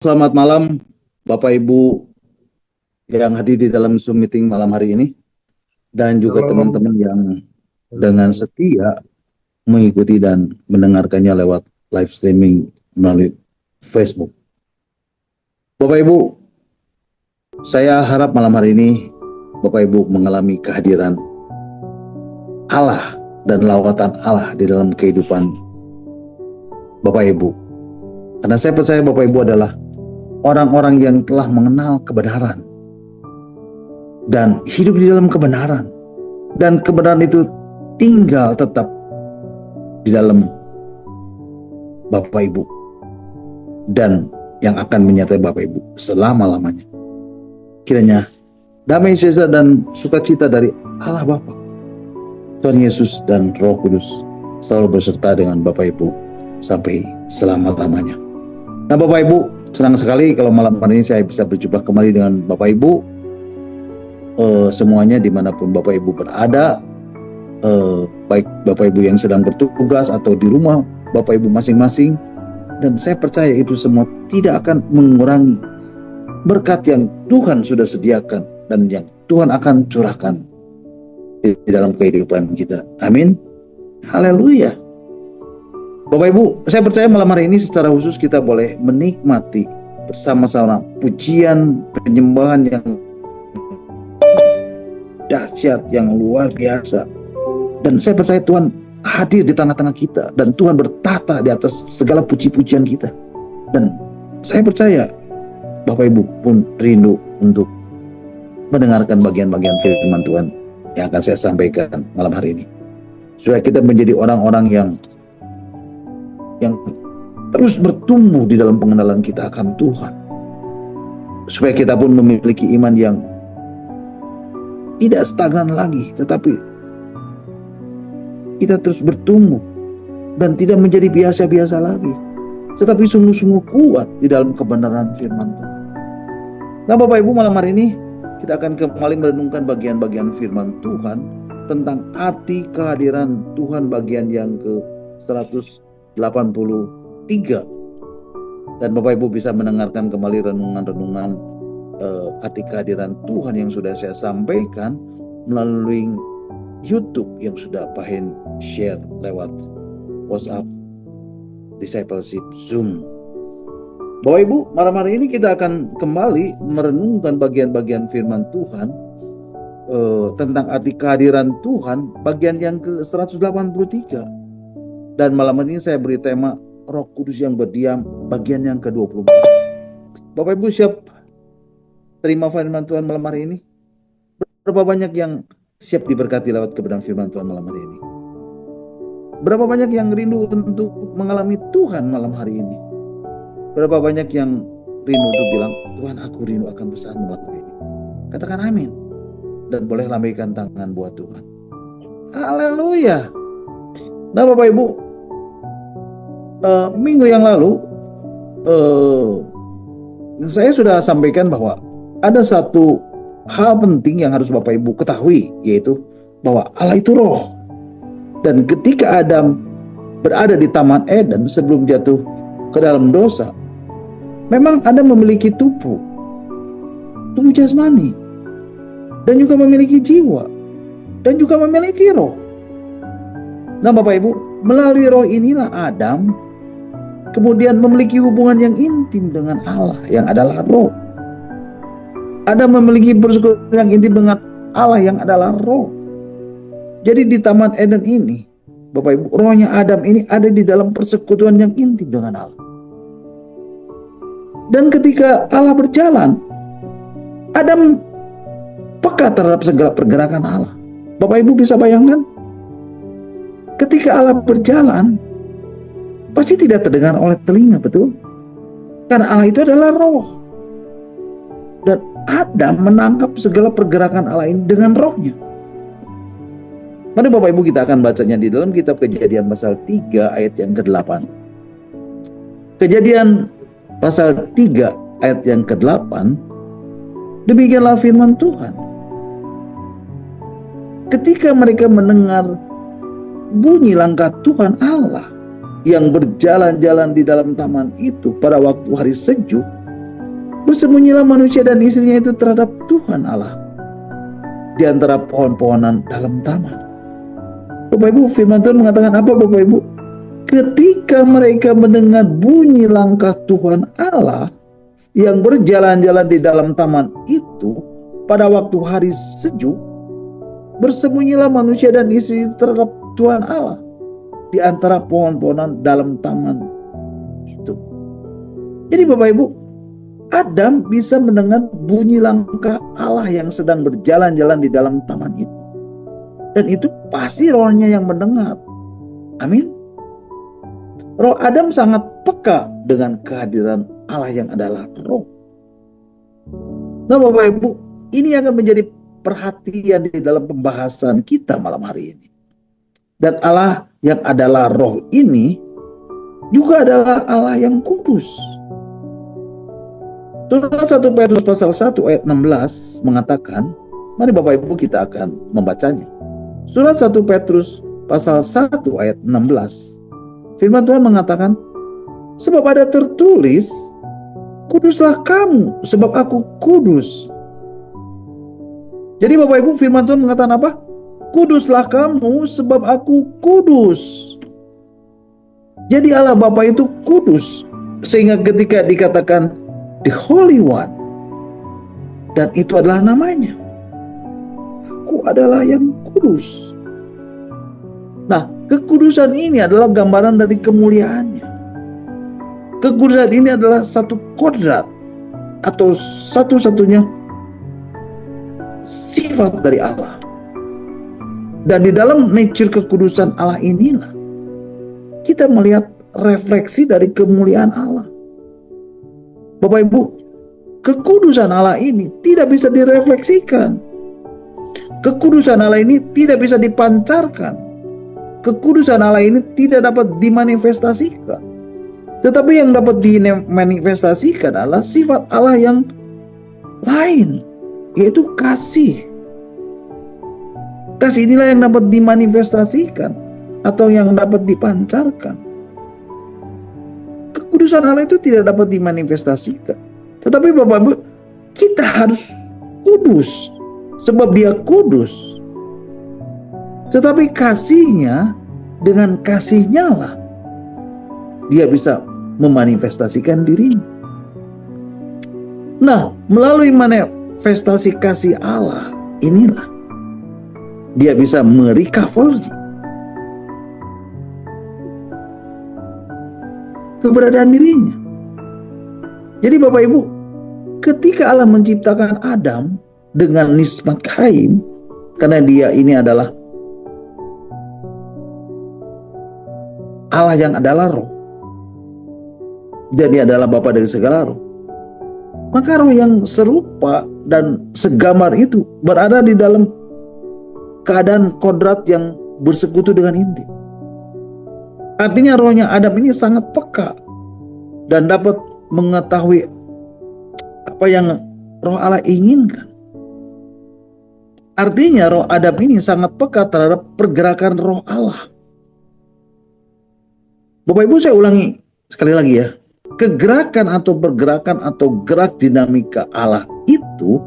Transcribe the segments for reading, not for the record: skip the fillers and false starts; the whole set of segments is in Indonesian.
Selamat malam, Bapak Ibu yang hadir di dalam Zoom meeting malam hari ini, dan juga Halo, teman-teman yang dengan halo. setia mengikuti dan mendengarkannya lewat live streaming melalui Facebook. Bapak Ibu, saya harap malam hari ini Bapak Ibu mengalami kehadiran Allah dan lawatan Allah di dalam kehidupan Bapak Ibu. Karena saya percaya Bapak Ibu adalah orang-orang yang telah mengenal kebenaran dan hidup di dalam kebenaran. Dan kebenaran itu tinggal tetap di dalam Bapak Ibu dan yang akan menyertai Bapak Ibu selama-lamanya. Kiranya damai sejahtera dan sukacita dari Allah Bapa, Tuhan Yesus dan Roh Kudus selalu beserta dengan Bapak Ibu sampai selama-lamanya. Nah Bapak Ibu, senang sekali kalau malam hari ini saya bisa berjumpa kembali dengan Bapak Ibu semuanya dimanapun Bapak Ibu berada, baik Bapak Ibu yang sedang bertugas atau di rumah Bapak Ibu masing-masing. Dan saya percaya itu semua tidak akan mengurangi berkat yang Tuhan sudah sediakan dan yang Tuhan akan curahkan di dalam kehidupan kita. Amin. Haleluya. Bapak Ibu, saya percaya malam hari ini secara khusus kita boleh menikmati bersama-sama pujian penyembahan yang dahsyat, yang luar biasa. Dan saya percaya Tuhan hadir di tengah-tengah kita dan Tuhan bertata di atas segala puji-pujian kita. Dan saya percaya Bapak Ibu pun rindu untuk mendengarkan bagian-bagian firman Tuhan yang akan saya sampaikan malam hari ini. Supaya kita menjadi orang-orang yang terus bertumbuh di dalam pengenalan kita akan Tuhan. Supaya kita pun memiliki iman yang tidak stagnan lagi, tetapi kita terus bertumbuh dan tidak menjadi biasa-biasa lagi, tetapi sungguh-sungguh kuat di dalam kebenaran firman Tuhan. Nah Bapak Ibu, malam hari ini kita akan kembali merenungkan bagian-bagian firman Tuhan tentang arti kehadiran Tuhan bagian yang ke-183. Dan Bapak Ibu bisa mendengarkan kembali renungan-renungan arti kehadiran Tuhan yang sudah saya sampaikan melalui YouTube yang sudah Pak Hen share lewat WhatsApp Discipleship Zoom. Bapak Ibu, malam hari ini kita akan kembali merenungkan bagian-bagian firman Tuhan tentang arti kehadiran Tuhan bagian yang ke-183. Dan malam ini saya beri tema Roh Kudus yang berdiam bagian yang ke-24. Bapak Ibu siap terima firman Tuhan malam hari ini? Berapa banyak yang siap diberkati lewat kebenaran firman Tuhan malam hari ini? Berapa banyak yang rindu untuk mengalami Tuhan malam hari ini? Berapa banyak yang rindu untuk bilang, Tuhan aku rindu akan bersama malam hari ini? Katakan amin. Dan boleh lambaikan tangan buat Tuhan. Haleluya. Nah Bapak Ibu, minggu yang lalu saya sudah sampaikan bahwa ada satu hal penting yang harus Bapak Ibu ketahui, yaitu bahwa Allah itu roh. Dan ketika Adam berada di Taman Eden sebelum jatuh ke dalam dosa, memang Adam memiliki tubuh jasmani, dan juga memiliki jiwa, dan juga memiliki roh. Nah Bapak Ibu, melalui roh inilah Adam kemudian memiliki hubungan yang intim dengan Allah yang adalah roh. Adam memiliki persekutuan yang intim dengan Allah yang adalah roh. Jadi di Taman Eden ini, Bapak Ibu, rohnya Adam ini ada di dalam persekutuan yang intim dengan Allah. Dan ketika Allah berjalan, Adam peka terhadap segala pergerakan Allah. Bapak Ibu bisa bayangkan, ketika Allah berjalan, pasti tidak terdengar oleh telinga, betul? Karena Allah itu adalah roh. Dan Adam menangkap segala pergerakan Allah ini dengan rohnya. Mari Bapak Ibu kita akan bacanya di dalam kitab Kejadian pasal 3 ayat yang ke-8. Kejadian pasal 3 ayat yang ke-8, demikianlah firman Tuhan. Ketika mereka mendengar bunyi langkah Tuhan Allah yang berjalan-jalan di dalam taman itu pada waktu hari sejuk, Bersembunyilah manusia dan istrinya itu terhadap Tuhan Allah di antara pohon-pohonan dalam taman. Bapak Ibu, firman Tuhan mengatakan apa Bapak Ibu? Ketika mereka mendengar bunyi langkah Tuhan Allah yang berjalan-jalan di dalam taman itu pada waktu hari sejuk, bersembunyilah manusia dan istri itu terhadap Tuhan Allah di antara pohon-pohonan dalam taman itu. Jadi Bapak Ibu, Adam bisa mendengar bunyi langkah Allah yang sedang berjalan-jalan di dalam taman itu. Dan itu pasti rohnya yang mendengar. Amin. Roh Adam sangat peka dengan kehadiran Allah yang adalah roh. Nah Bapak Ibu, ini akan menjadi perhatian di dalam pembahasan kita malam hari ini. Dan Allah yang adalah roh ini juga adalah Allah yang kudus. Surat 1 Petrus pasal 1 ayat 16 mengatakan, mari Bapak Ibu kita akan membacanya. Surat 1 Petrus pasal 1 ayat 16. Firman Tuhan mengatakan, sebab ada tertulis, kuduslah kamu, sebab aku kudus. Jadi Bapak Ibu, firman Tuhan mengatakan apa? Kuduslah kamu, sebab aku kudus. Jadi Allah Bapa itu kudus. Sehingga ketika dikatakan the Holy One, dan itu adalah namanya, aku adalah yang kudus. Nah, kekudusan ini adalah gambaran dari kemuliaannya. Kekudusan ini adalah satu kodrat atau satu-satunya sifat dari Allah. Dan di dalam nature kekudusan Allah inilah kita melihat refleksi dari kemuliaan Allah. Bapak Ibu, kekudusan Allah ini tidak bisa direfleksikan. Kekudusan Allah ini tidak bisa dipancarkan. Kekudusan Allah ini tidak dapat dimanifestasikan. Tetapi yang dapat dimanifestasikan adalah sifat Allah yang lain, yaitu kasih. Kasih inilah yang dapat dimanifestasikan atau yang dapat dipancarkan. Kekudusan Allah itu tidak dapat dimanifestasikan. Tetapi Bapak Ibu, kita harus kudus sebab Dia kudus. Tetapi kasihnya, dengan kasihnya lah Dia bisa memanifestasikan dirinya. Nah, melalui manifestasi kasih Allah inilah Dia bisa merecover keberadaan dirinya. Jadi Bapak Ibu, ketika Allah menciptakan Adam dengan nisbat Kain, karena dia ini adalah Allah yang adalah roh, dan Dia adalah Bapa dari segala roh, maka roh yang serupa dan segambar itu berada di dalam keadaan kodrat yang bersekutu dengan intim. Artinya rohnya Adam ini sangat peka dan dapat mengetahui apa yang roh Allah inginkan. Artinya roh Adam ini sangat peka terhadap pergerakan roh Allah. Bapak Ibu, saya ulangi sekali lagi ya. Kegerakan atau pergerakan atau gerak dinamika Allah itu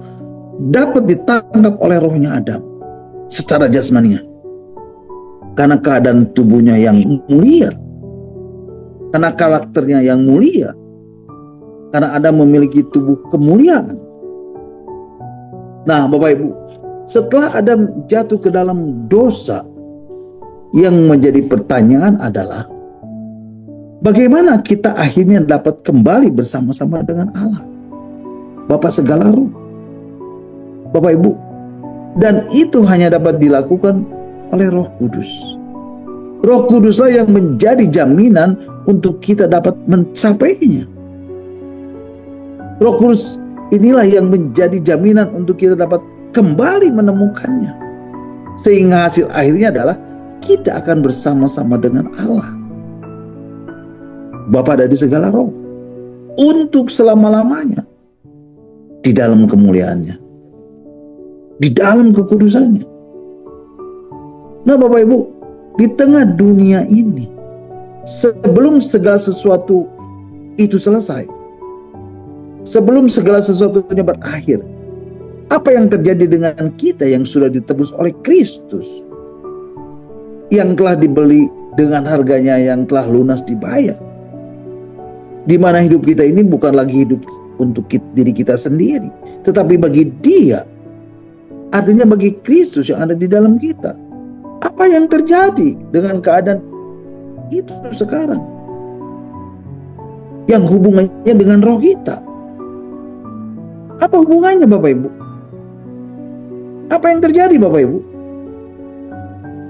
dapat ditangkap oleh rohnya Adam secara jasmaninya. Karena keadaan tubuhnya yang mulia, karena karakternya yang mulia, karena Adam memiliki tubuh kemuliaan. Nah Bapak Ibu, setelah Adam jatuh ke dalam dosa, yang menjadi pertanyaan adalah bagaimana kita akhirnya dapat kembali bersama-sama dengan Allah, Bapa segala roh. Bapak Ibu, dan itu hanya dapat dilakukan oleh Roh Kudus. Roh Kuduslah yang menjadi jaminan untuk kita dapat mencapainya. Roh Kudus inilah yang menjadi jaminan untuk kita dapat kembali menemukannya. Sehingga hasil akhirnya adalah kita akan bersama-sama dengan Allah, Bapa dari segala roh, untuk selama-lamanya di dalam kemuliaannya, di dalam kekudusannya. Nah Bapak Ibu, di tengah dunia ini, sebelum segala sesuatu itu selesai, sebelum segala sesuatunya berakhir. Apa yang terjadi dengan kita yang sudah ditebus oleh Kristus, yang telah dibeli dengan harganya yang telah lunas dibayar, di mana hidup kita ini bukan lagi hidup untuk diri kita sendiri, tetapi bagi Dia, artinya bagi Kristus yang ada di dalam kita. Apa yang terjadi dengan keadaan itu sekarang yang hubungannya dengan roh kita? Apa hubungannya, Bapak Ibu? Apa yang terjadi, Bapak Ibu?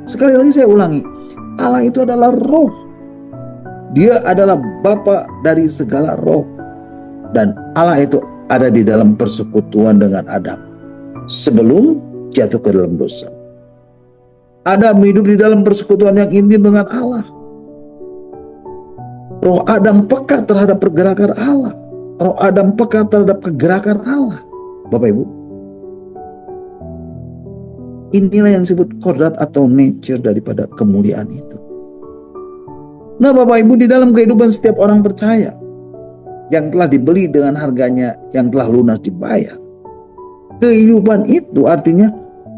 Sekali lagi saya ulangi, Allah itu adalah roh. Dia adalah Bapa dari segala roh. Dan Allah itu ada di dalam persekutuan dengan Adam sebelum jatuh ke dalam dosa. Adam hidup di dalam persekutuan yang intim dengan Allah. Roh Adam peka terhadap pergerakan Allah. Roh Adam peka terhadap kegerakan Allah. Bapak Ibu, inilah yang disebut kodrat atau nature daripada kemuliaan itu. Nah, Bapak Ibu, di dalam kehidupan setiap orang percaya yang telah dibeli dengan harganya yang telah lunas dibayar, kehidupan itu artinya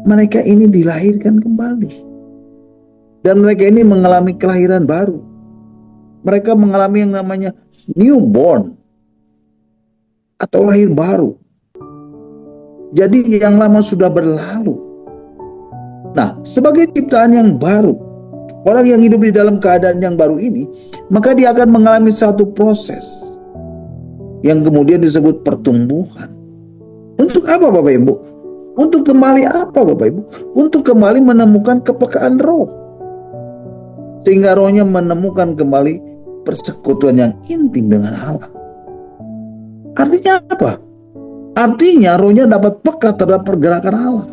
mereka ini dilahirkan kembali. Dan mereka ini mengalami kelahiran baru. Mereka mengalami yang namanya newborn atau lahir baru. Jadi yang lama sudah berlalu. Nah, sebagai ciptaan yang baru, orang yang hidup di dalam keadaan yang baru ini, maka dia akan mengalami satu proses yang kemudian disebut pertumbuhan. Untuk apa, Bapak Ibu? Untuk kembali apa, Bapak Ibu? Untuk kembali menemukan kepekaan roh, sehingga rohnya menemukan kembali persekutuan yang intim dengan Allah. Artinya apa? Artinya rohnya dapat peka terhadap pergerakan Allah.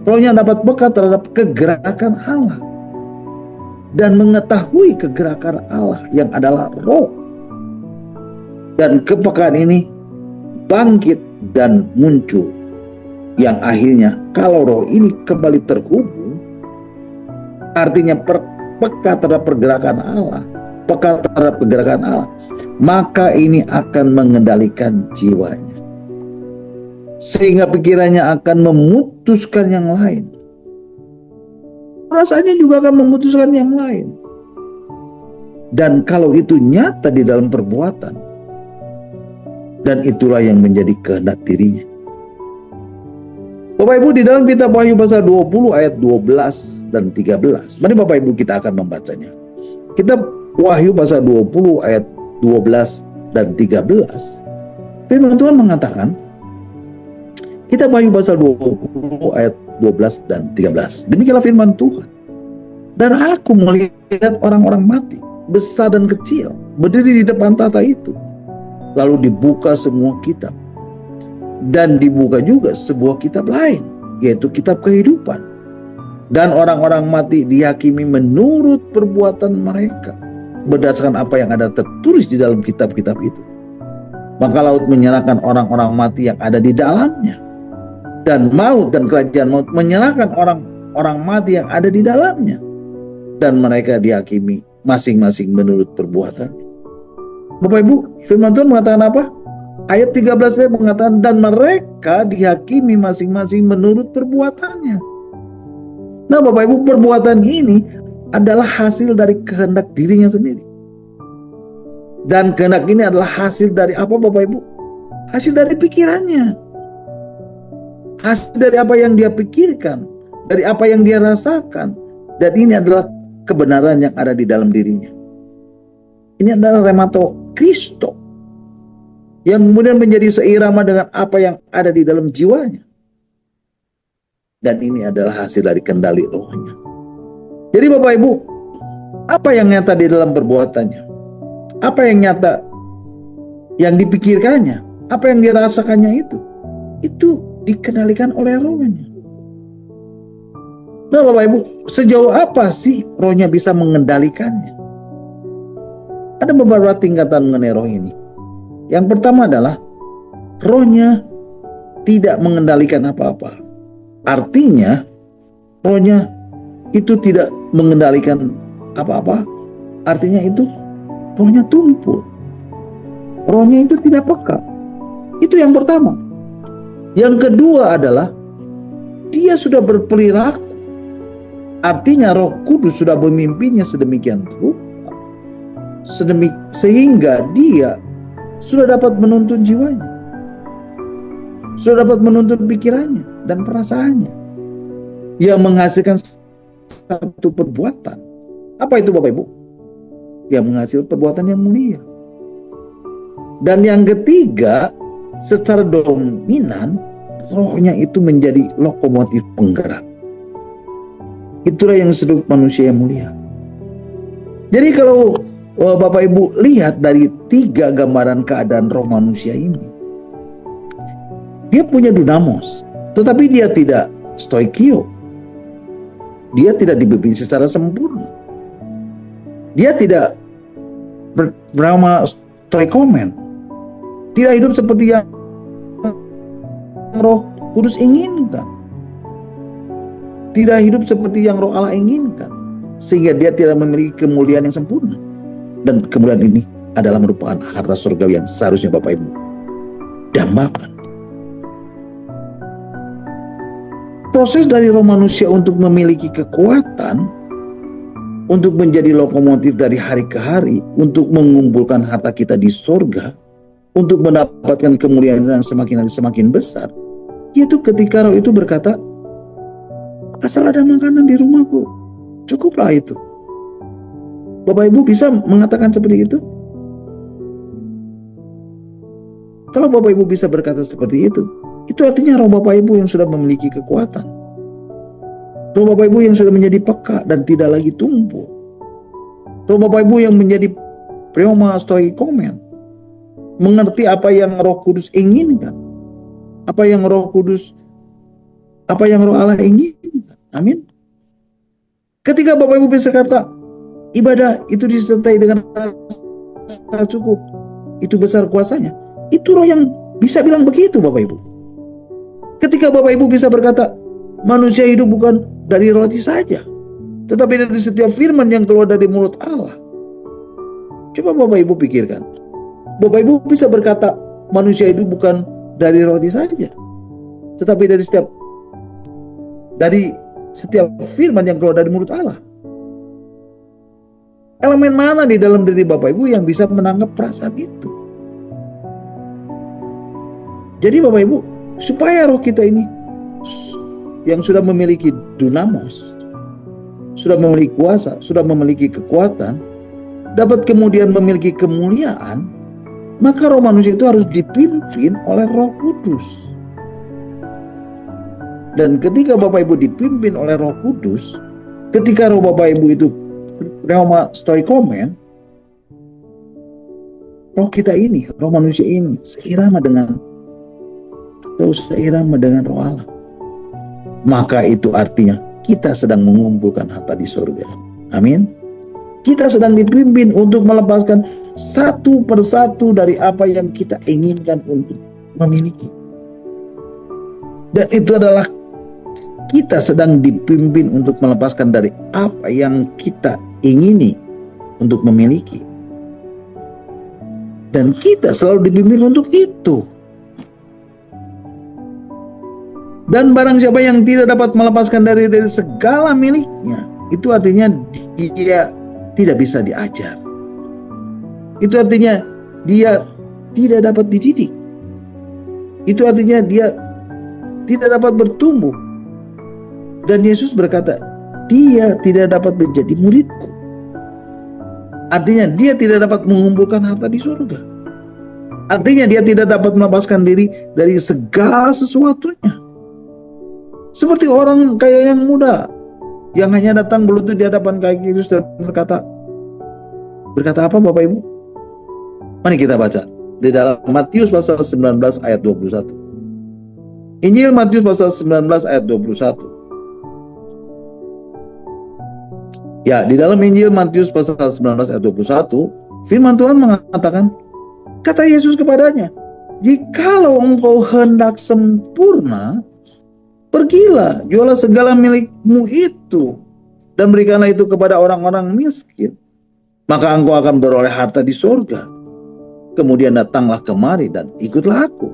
Rohnya dapat peka terhadap kegerakan Allah dan mengetahui kegerakan Allah yang adalah roh. Dan kepekaan ini bangkit dan muncul, yang akhirnya kalau roh ini kembali terhubung, artinya peka terhadap pergerakan Allah, peka terhadap pergerakan Allah, maka ini akan mengendalikan jiwanya, sehingga pikirannya akan memutuskan yang lain. Rasanya juga akan memutuskan yang lain. Dan kalau itu nyata di dalam perbuatan, dan itulah yang menjadi kehendak dirinya. Bapak Ibu, di dalam kitab Wahyu pasal 20 ayat 12 dan 13. Mari Bapak Ibu kita akan membacanya. Kitab Wahyu pasal 20 ayat 12 dan 13. Firman Tuhan mengatakan, kita Wahyu pasal 20 ayat 12 dan 13. Demikianlah firman Tuhan. Dan aku melihat orang-orang mati, besar dan kecil, berdiri di depan tahta itu. Lalu dibuka semua kitab. Dan dibuka juga sebuah kitab lain, yaitu kitab kehidupan. Dan orang-orang mati dihakimi menurut perbuatan mereka, berdasarkan apa yang ada tertulis di dalam kitab-kitab itu. Maka laut menyerahkan orang-orang mati yang ada di dalamnya. Dan maut dan kerajaan maut menyerahkan orang-orang mati yang ada di dalamnya, dan mereka dihakimi masing-masing menurut perbuatan. Bapak Ibu, firman Tuhan mengatakan apa? Ayat 13b mengatakan, dan mereka dihakimi masing-masing menurut perbuatannya. Nah, Bapak Ibu, perbuatan ini adalah hasil dari kehendak dirinya sendiri. Dan kehendak ini adalah hasil dari apa, Bapak Ibu? Hasil dari pikirannya. Hasil dari apa yang dia pikirkan, dari apa yang dia rasakan. Dan ini adalah kebenaran yang ada di dalam dirinya. Ini adalah remato Kristo, yang kemudian menjadi seirama dengan apa yang ada di dalam jiwanya. Dan ini adalah hasil dari kendali rohnya. Jadi Bapak Ibu, apa yang nyata di dalam perbuatannya? Apa yang nyata yang dipikirkannya? Apa yang dirasakannya itu dikendalikan oleh rohnya. Nah Bapak Ibu, sejauh apa sih rohnya bisa mengendalikannya? Ada beberapa tingkatan mengenai roh ini. Yang pertama adalah rohnya tidak mengendalikan apa-apa. Artinya rohnya itu tidak mengendalikan apa-apa. Artinya itu rohnya tumpul. Rohnya itu tidak peka. Itu yang pertama. Yang kedua adalah dia sudah berperilaku. Artinya Roh Kudus sudah memimpinnya sedemikian rupa, sehingga dia sudah dapat menuntun jiwanya, sudah dapat menuntun pikirannya dan perasaannya, yang menghasilkan satu perbuatan. Apa itu Bapak Ibu? Yang menghasilkan perbuatan yang mulia. Dan yang ketiga, secara dominan, rohnya itu menjadi lokomotif penggerak. Itulah yang disebut manusia yang mulia. Jadi kalau Bapak Ibu lihat dari 3 gambaran keadaan roh manusia ini, dia punya dunamos, tetapi dia tidak stoikio. Dia tidak dipimpin secara sempurna. Dia tidak bernama stoikomen. Tidak hidup seperti yang Roh Kudus inginkan. Tidak hidup seperti yang Roh Allah inginkan. Sehingga dia tidak memiliki kemuliaan yang sempurna. Dan kemuliaan ini adalah merupakan harta surgawi yang seharusnya Bapak Ibu dambakan. Proses dari roh manusia untuk memiliki kekuatan, untuk menjadi lokomotif dari hari ke hari, untuk mengumpulkan harta kita di surga, untuk mendapatkan kemuliaan yang semakin besar, yaitu ketika roh itu berkata, asal ada makanan di rumahku, cukuplah itu. Bapak Ibu bisa mengatakan seperti itu? Kalau Bapak Ibu bisa berkata seperti itu artinya roh Bapak Ibu yang sudah memiliki kekuatan. Roh Bapak Ibu yang sudah menjadi peka dan tidak lagi tumpul. Roh Bapak Ibu yang menjadi pneuma stoikomen, mengerti apa yang Roh Kudus inginkan, apa yang Roh Allah inginkan. Amin. Ketika Bapak Ibu bisa kata ibadah itu disertai dengan rasa cukup, itu besar kuasanya, itu roh yang bisa bilang begitu Bapak Ibu. Ketika Bapak Ibu bisa berkata manusia hidup bukan dari roti saja, tetapi dari setiap firman yang keluar dari mulut Allah. Coba Bapak Ibu pikirkan, Bapak Ibu bisa berkata manusia hidup bukan dari roti saja, tetapi dari setiap firman yang keluar dari mulut Allah. Elemen mana di dalam diri Bapak Ibu yang bisa menangkap perasaan itu? Jadi Bapak Ibu, supaya roh kita ini yang sudah memiliki dunamos, sudah memiliki kuasa, sudah memiliki kekuatan, dapat kemudian memiliki kemuliaan, maka roh manusia itu harus dipimpin oleh Roh Kudus. Dan ketika Bapak Ibu dipimpin oleh Roh Kudus, ketika roh Bapak Ibu itu pneuma stoikomen, roh kita ini, roh manusia ini seirama dengan roh Allah, maka itu artinya kita sedang mengumpulkan harta di surga. Amin. Kita sedang dipimpin untuk melepaskan satu persatu dari apa yang kita inginkan untuk memiliki. Dan itu adalah kita sedang dipimpin untuk melepaskan dari apa yang kita ingini untuk memiliki. Dan kita selalu dipimpin untuk itu. Dan barang siapa yang tidak dapat melepaskan dari segala miliknya, itu artinya dia tidak bisa diajar. Itu artinya dia tidak dapat dididik. Itu artinya dia tidak dapat bertumbuh. Dan Yesus berkata, dia tidak dapat menjadi muridku. Artinya dia tidak dapat mengumpulkan harta di surga. Artinya dia tidak dapat melepaskan diri dari segala sesuatunya. Seperti orang kaya yang muda yang hanya datang berlutut di hadapan kaki Yesus dan berkata apa Bapak Ibu? Mari kita baca di dalam Matius pasal 19 ayat 21. Injil Matius pasal 19 ayat 21. Ya, di dalam Injil Matius pasal 19 ayat 21, firman Tuhan mengatakan, kata Yesus kepadanya, jikalau engkau hendak sempurna, pergilah, jualah segala milikmu itu, dan berikanlah itu kepada orang-orang miskin. Maka engkau akan beroleh harta di surga. Kemudian datanglah kemari dan ikutlah aku.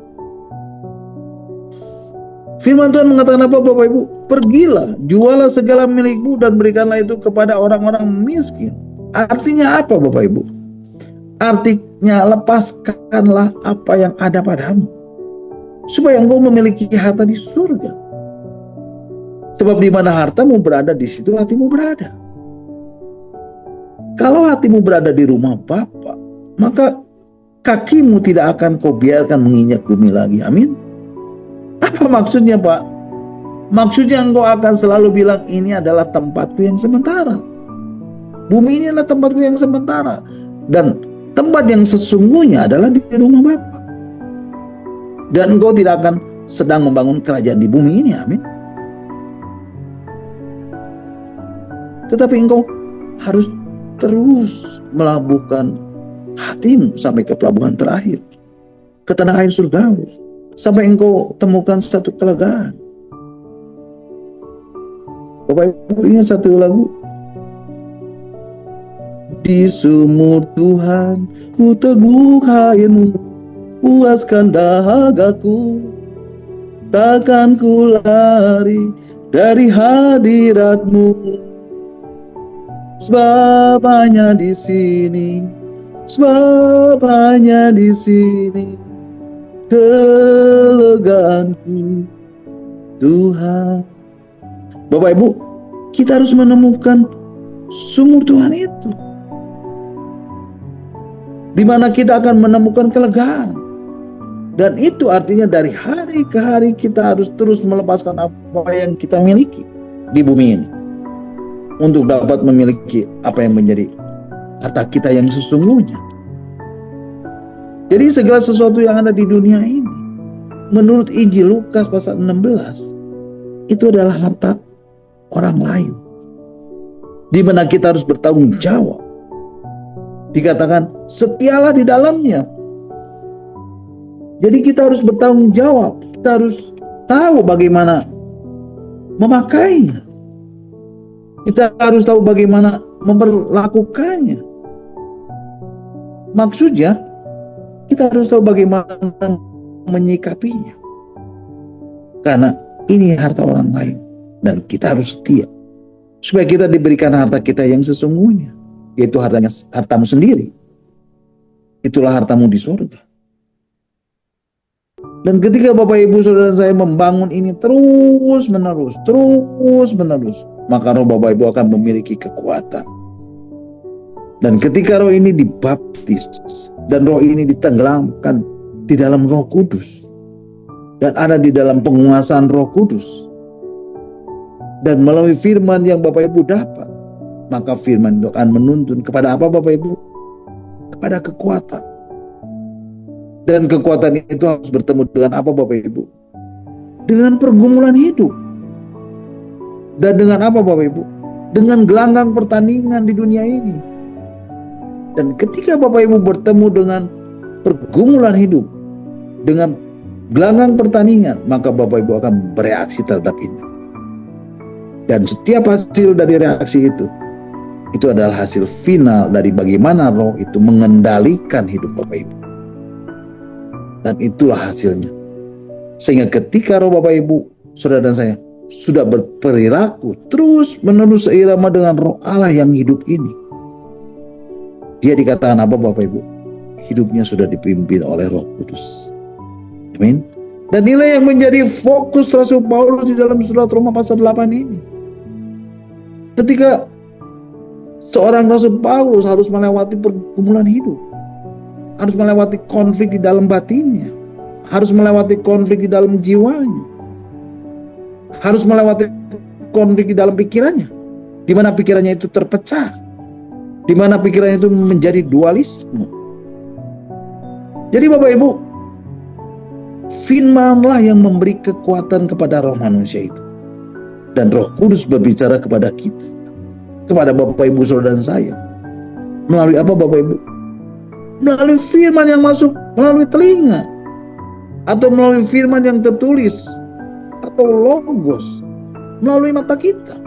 Firman Tuhan mengatakan apa Bapak Ibu? Pergilah, jualah segala milikmu dan berikanlah itu kepada orang-orang miskin. Artinya apa Bapak Ibu? Artinya lepaskanlah apa yang ada padamu, supaya engkau memiliki harta di surga. Sebab di mana hartamu berada, di situ hatimu berada. Kalau hatimu berada di rumah Bapa, maka kakimu tidak akan kau biarkan menginjak bumi lagi. Amin. Apa maksudnya Pak? Maksudnya engkau akan selalu bilang, ini adalah tempatku yang sementara. Bumi ini adalah tempatku yang sementara. Dan tempat yang sesungguhnya adalah di rumah Bapa. Dan engkau tidak akan sedang membangun kerajaan di bumi ini. Amin. Tetapi engkau harus terus melabuhkan hatimu sampai ke pelabuhan terakhir, ke tanah air surgawi, sampai engkau temukan satu kelegaan. Bapak Ibu ingat satu lagu? Di sumur Tuhan ku teguk airmu, puaskan dahagaku, takkan ku lari dari hadiratmu. Sebab hanya di sini, sebab hanya di sini kelegaanku Tuhan. Bapak Ibu, kita harus menemukan sumur Tuhan itu, di mana kita akan menemukan kelegaan. Dan itu artinya dari hari ke hari kita harus terus melepaskan apa yang kita miliki di bumi ini, untuk dapat memiliki apa yang menjadi harta kita yang sesungguhnya. Jadi segala sesuatu yang ada di dunia ini, menurut Injil Lukas pasal 16, itu adalah harta orang lain, di mana kita harus bertanggung jawab. Dikatakan setialah di dalamnya. Jadi kita harus bertanggung jawab. Kita harus tahu bagaimana memakainya. Kita harus tahu bagaimana memperlakukannya. Maksudnya kita harus tahu bagaimana menyikapinya. Karena ini harta orang lain dan kita harus setia, supaya kita diberikan harta kita yang sesungguhnya, yaitu hartamu sendiri. Itulah hartamu di surga. Dan ketika Bapak Ibu Saudara saya membangun ini terus menerus, maka roh Bapak Ibu akan memiliki kekuatan. Dan ketika roh ini dibaptis dan roh ini ditenggelamkan di dalam Roh Kudus dan ada di dalam penguasaan Roh Kudus, dan melalui firman yang Bapak Ibu dapat, maka firman itu akan menuntun kepada apa Bapak Ibu? Kepada kekuatan. Dan kekuatan itu harus bertemu dengan apa Bapak Ibu? Dengan pergumulan hidup. Dan dengan apa Bapak Ibu? Dengan gelanggang pertandingan di dunia ini. Dan ketika Bapak Ibu bertemu dengan pergumulan hidup, dengan gelanggang pertandingan, maka Bapak Ibu akan bereaksi terhadap itu. Dan setiap hasil dari reaksi itu adalah hasil final dari bagaimana roh itu mengendalikan hidup Bapak Ibu. Dan itulah hasilnya. Sehingga ketika roh Bapak Ibu, saudara dan saya, sudah berperilaku terus menerus seirama dengan roh Allah yang hidup ini, dia dikatakan apa Bapak Ibu? Hidupnya sudah dipimpin oleh Roh Kudus. Amin. Dan nilai yang menjadi fokus Rasul Paulus di dalam surat Roma pasal 8 ini, ketika seorang Rasul Paulus harus melewati pergumulan hidup, harus melewati konflik di dalam batinnya, harus melewati konflik di dalam jiwanya, harus melewati konflik di dalam pikirannya, di mana pikirannya itu terpecah, di mana pikirannya itu menjadi dualisme. Jadi Bapak Ibu, firmanlah yang memberi kekuatan kepada roh manusia itu. Dan Roh Kudus berbicara kepada kita, kepada Bapak Ibu Saudara dan saya, melalui apa Bapak Ibu? Melalui firman yang masuk melalui telinga, atau melalui firman yang tertulis, atau logos melalui mata kita.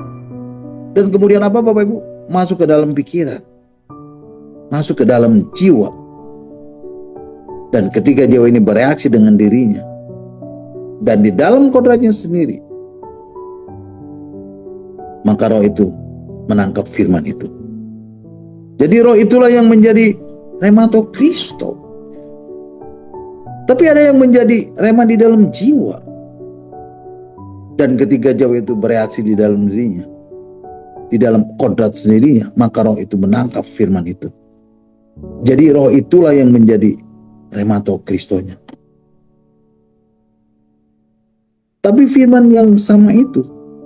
Dan kemudian apa Bapak Ibu? Masuk ke dalam pikiran, masuk ke dalam jiwa. Dan ketika jiwa ini bereaksi dengan dirinya, dan di dalam kodratnya sendiri, maka roh itu menangkap firman itu. Jadi roh itulah yang menjadi remato Kristo. Tapi ada yang menjadi rema di dalam jiwa. Dan ketika jiwa itu bereaksi di dalam dirinya, di dalam kodrat sendirinya, maka roh itu menangkap firman itu. Jadi roh itulah yang menjadi remato Kristonya. Tapi firman yang sama itu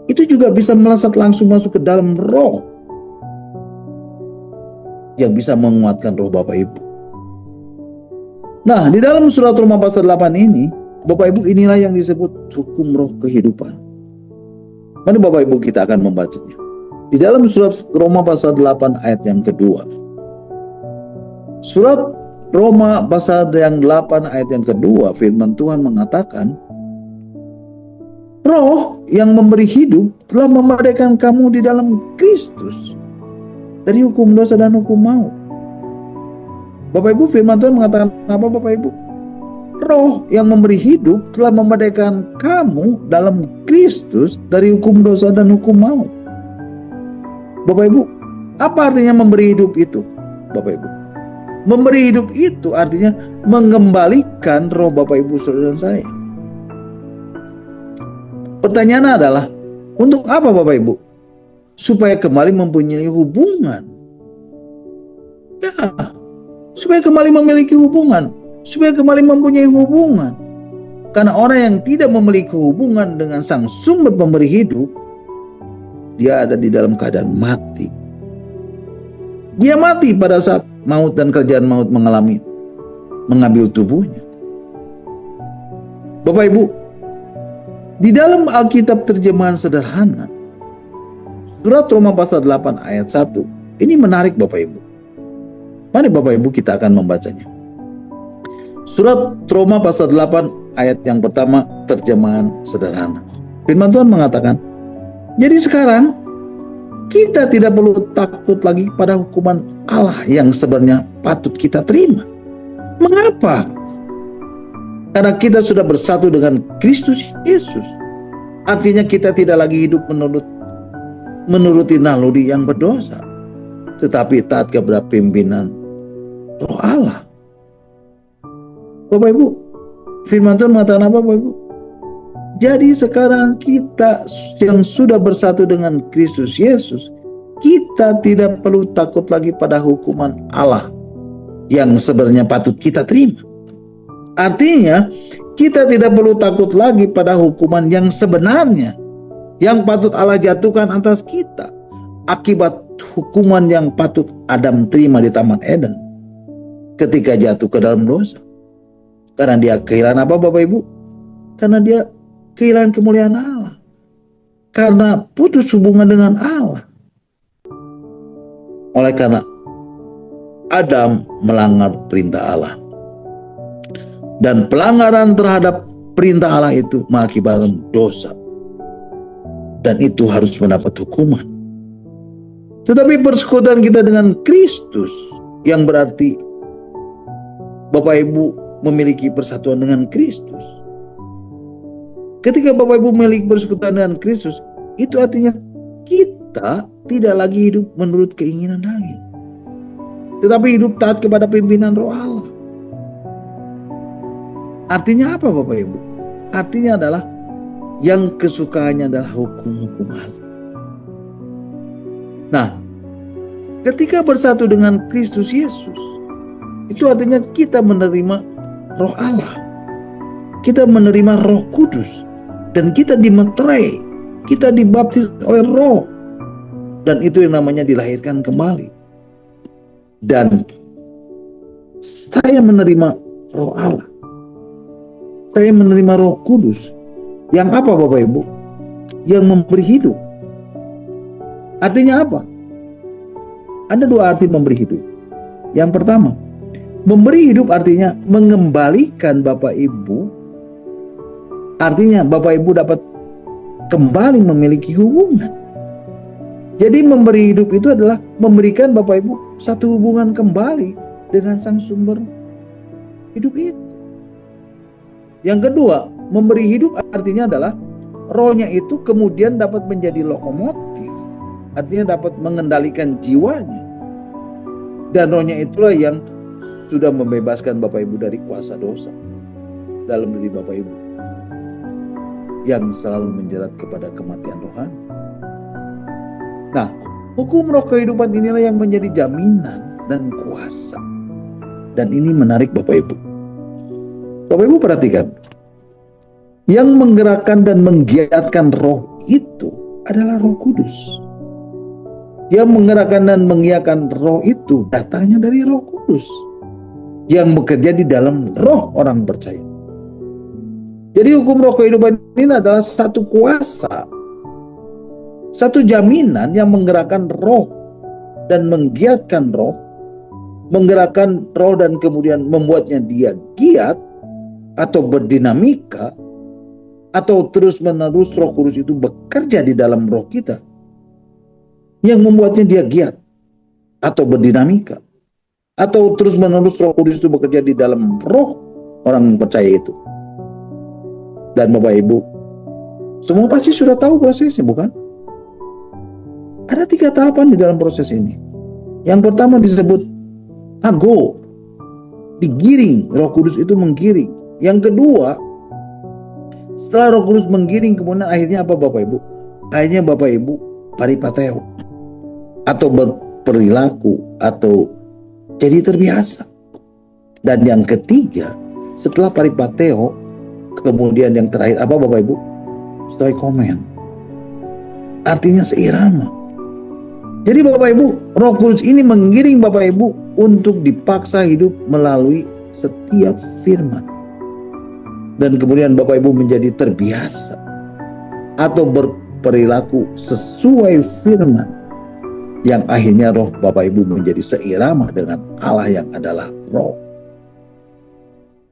juga bisa melesat langsung masuk ke dalam roh, yang bisa menguatkan roh Bapak Ibu. Nah, di dalam surat Roma pasal 8 ini, Bapak Ibu, inilah yang disebut hukum roh kehidupan. Mari Bapak Ibu kita akan membacanya. Di dalam surat Roma pasal 8 ayat yang kedua. Surat Roma pasal yang 8 ayat yang kedua, firman Tuhan mengatakan, roh yang memberi hidup telah memerdekakan kamu di dalam Kristus dari hukum dosa dan hukum maut. Bapak Ibu, firman Tuhan mengatakan apa Bapak Ibu? Roh yang memberi hidup telah memerdekakan kamu dalam Kristus dari hukum dosa dan hukum maut. Bapak Ibu, apa artinya memberi hidup itu? Bapak Ibu, memberi hidup itu artinya mengembalikan roh Bapak Ibu saudara saya. Pertanyaannya adalah, untuk apa Bapak Ibu? Supaya kembali mempunyai hubungan. Ya, supaya kembali memiliki hubungan. Supaya kembali mempunyai hubungan. Karena orang yang tidak memiliki hubungan dengan sang sumber pemberi hidup, dia ada di dalam keadaan mati. Dia mati pada saat maut dan kerjaan maut mengambil tubuhnya. Bapak Ibu, di dalam Alkitab terjemahan sederhana, surat Roma pasal 8 ayat 1, ini menarik Bapak Ibu. Mari Bapak Ibu kita akan membacanya. Surat Roma pasal 8 ayat yang pertama, terjemahan sederhana. Firman Tuhan mengatakan, jadi sekarang kita tidak perlu takut lagi pada hukuman Allah yang sebenarnya patut kita terima. Mengapa? Karena kita sudah bersatu dengan Kristus Yesus. Artinya kita tidak lagi hidup menuruti naluri yang berdosa, tetapi taat kepada pimpinan Roh Allah. Bapak Ibu, firman Tuhan mengatakan apa Bapak Ibu? Jadi sekarang kita yang sudah bersatu dengan Kristus Yesus, kita tidak perlu takut lagi pada hukuman Allah yang sebenarnya patut kita terima. Artinya, kita tidak perlu takut lagi pada hukuman yang sebenarnya yang patut Allah jatuhkan atas kita akibat hukuman yang patut Adam terima di Taman Eden ketika jatuh ke dalam dosa. Karena dia kehilangan apa Bapak Ibu? Karena dia kehilangan kemuliaan Allah. Karena putus hubungan dengan Allah. Oleh karena Adam melanggar perintah Allah. Dan pelanggaran terhadap perintah Allah itu mengakibatkan dosa. Dan itu harus mendapat hukuman. Tetapi persekutuan kita dengan Kristus, yang berarti Bapak Ibu memiliki persatuan dengan Kristus. Ketika Bapak Ibu memiliki persekutuan dengan Kristus, itu artinya kita tidak lagi hidup menurut keinginan daging, tetapi hidup taat kepada pimpinan Roh Allah. Artinya apa Bapak Ibu? Artinya adalah yang kesukaannya adalah hukum-hukum Allah. Nah, ketika bersatu dengan Kristus Yesus, itu artinya kita menerima Roh Allah. Kita menerima Roh Kudus. Dan kita dimeterai, kita dibaptis oleh Roh. Dan itu yang namanya dilahirkan kembali. Dan saya menerima Roh Allah. Saya menerima Roh Kudus. Yang apa Bapak Ibu? Yang memberi hidup. Artinya apa? Ada dua arti memberi hidup. Yang pertama, memberi hidup artinya mengembalikan Bapak Ibu. Artinya Bapak Ibu dapat kembali memiliki hubungan. Jadi memberi hidup itu adalah memberikan Bapak Ibu satu hubungan kembali dengan sang sumber hidup itu. Yang kedua, Memberi hidup artinya adalah rohnya itu kemudian dapat menjadi lokomotif, artinya dapat mengendalikan jiwanya. Dan rohnya itulah yang sudah membebaskan Bapak Ibu dari kuasa dosa dalam diri Bapak Ibu, yang selalu menjerat kepada kematian rohani. Nah, hukum roh kehidupan inilah yang menjadi jaminan dan kuasa. Dan ini menarik Bapak Ibu. Bapak Ibu perhatikan, yang menggerakkan dan menggiatkan roh itu adalah Roh Kudus. Yang menggerakkan dan mengiyakan roh itu datangnya dari Roh Kudus yang bekerja di dalam roh orang percaya. Jadi hukum roh kehidupan ini adalah satu kuasa, satu jaminan yang menggerakkan roh dan menggiatkan roh, menggerakkan roh dan kemudian membuatnya dia giat atau berdinamika, atau terus-menerus Roh Kudus itu bekerja di dalam roh kita yang membuatnya dia giat atau berdinamika, atau terus-menerus Roh Kudus itu bekerja di dalam roh orang percaya itu. Dan Bapak Ibu, semua pasti sudah tahu prosesnya, bukan? Ada 3 tahapan di dalam proses ini. Yang pertama disebut ago, digiring, Roh Kudus itu menggiring. Yang kedua, setelah Roh Kudus menggiring, kemudian akhirnya apa Bapak Ibu? Akhirnya Bapak Ibu paripateo, atau berperilaku, atau jadi terbiasa. Dan yang ketiga, setelah paripateo, kemudian yang terakhir apa Bapak Ibu? Stoikomen, artinya seirama. Jadi Bapak Ibu, Roh Kudus ini menggiring Bapak Ibu untuk dipaksa hidup melalui setiap firman. Dan kemudian Bapak Ibu menjadi terbiasa atau berperilaku sesuai firman, yang akhirnya roh Bapak Ibu menjadi seirama dengan Allah yang adalah roh.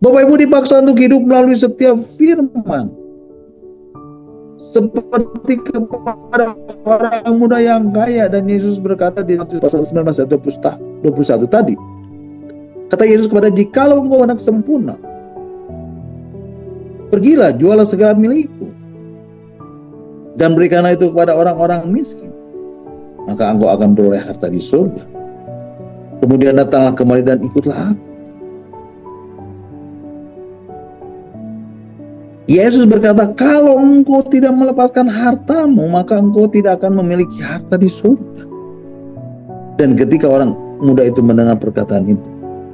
Bapak Ibu dipaksa untuk hidup melalui setiap firman, seperti kepada orang muda yang kaya. Dan Yesus berkata di pasal 19 ayat 21 tadi, kata Yesus kepada, jikalau engkau anak sempurna, pergilah, jualah segala milikmu dan berikanlah itu kepada orang-orang miskin, maka engkau akan beroleh harta di surga. Kemudian datanglah kemari dan ikutlah aku. Yesus berkata, kalau engkau tidak melepaskan hartamu, maka engkau tidak akan memiliki harta di surga. Dan ketika orang muda itu mendengar perkataan itu,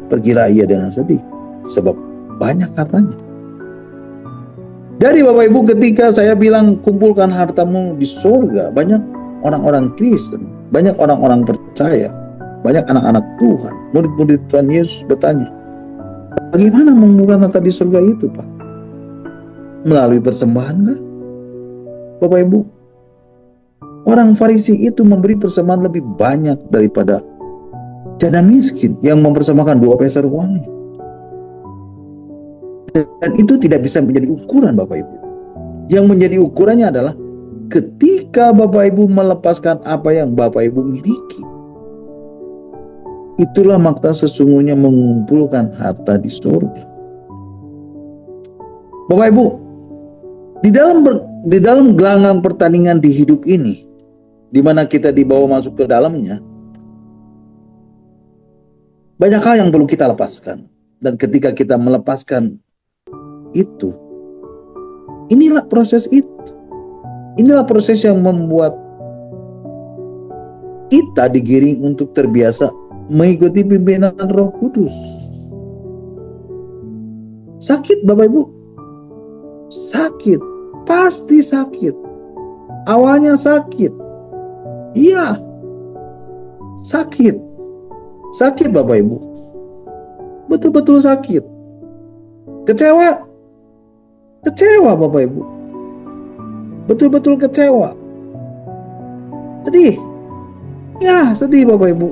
pergilah ia dengan sedih, sebab banyak hartanya. Jadi Bapak Ibu, ketika saya bilang kumpulkan hartamu di surga, banyak orang-orang Kristen, banyak orang-orang percaya, banyak anak-anak Tuhan, murid-murid Tuhan Yesus bertanya, bagaimana mengumpulkan harta di surga itu Pak? Melalui persembahan kah? Bapak Ibu, orang Farisi itu memberi persembahan lebih banyak daripada janda miskin yang mempersembahkan 2 peser uangnya. Dan itu tidak bisa menjadi ukuran Bapak Ibu. Yang menjadi ukurannya adalah ketika Bapak Ibu melepaskan apa yang Bapak Ibu miliki. Itulah makna sesungguhnya mengumpulkan harta di surga. Bapak Ibu, di dalam gelanggang pertandingan di hidup ini, di mana kita dibawa masuk ke dalamnya, banyak hal yang perlu kita lepaskan. Dan ketika kita melepaskan itu, inilah proses itu. Inilah proses yang membuat kita digiring untuk terbiasa mengikuti pimpinan Roh Kudus. Sakit Bapak Ibu, sakit, pasti sakit. Awalnya sakit, iya, sakit Bapak Ibu, betul-betul sakit. Kecewa Bapak Ibu, betul-betul kecewa. Sedih, ya sedih Bapak Ibu.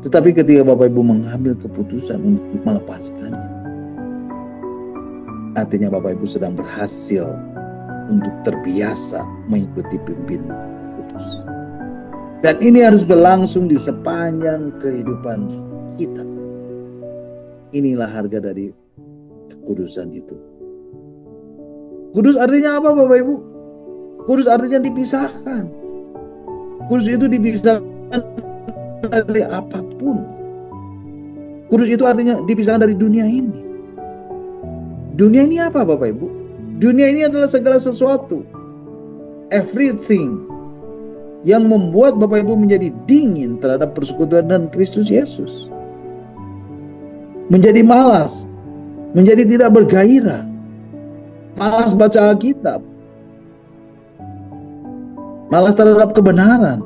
Tetapi ketika Bapak Ibu mengambil keputusan untuk melepaskannya, artinya Bapak Ibu sedang berhasil untuk terbiasa mengikuti pimpinan Kudus. Dan ini harus berlangsung di sepanjang kehidupan kita. Inilah harga dari kekudusan itu. Kudus artinya apa Bapak Ibu? Kudus artinya dipisahkan. Kudus itu dipisahkan dari apapun. Kudus itu artinya dipisahkan dari dunia ini. Dunia ini apa Bapak Ibu? Dunia ini adalah segala sesuatu, everything, yang membuat Bapak Ibu menjadi dingin terhadap persekutuan dan Kristus Yesus. Menjadi malas, menjadi tidak bergairah, malas baca Alkitab, malas terhadap kebenaran,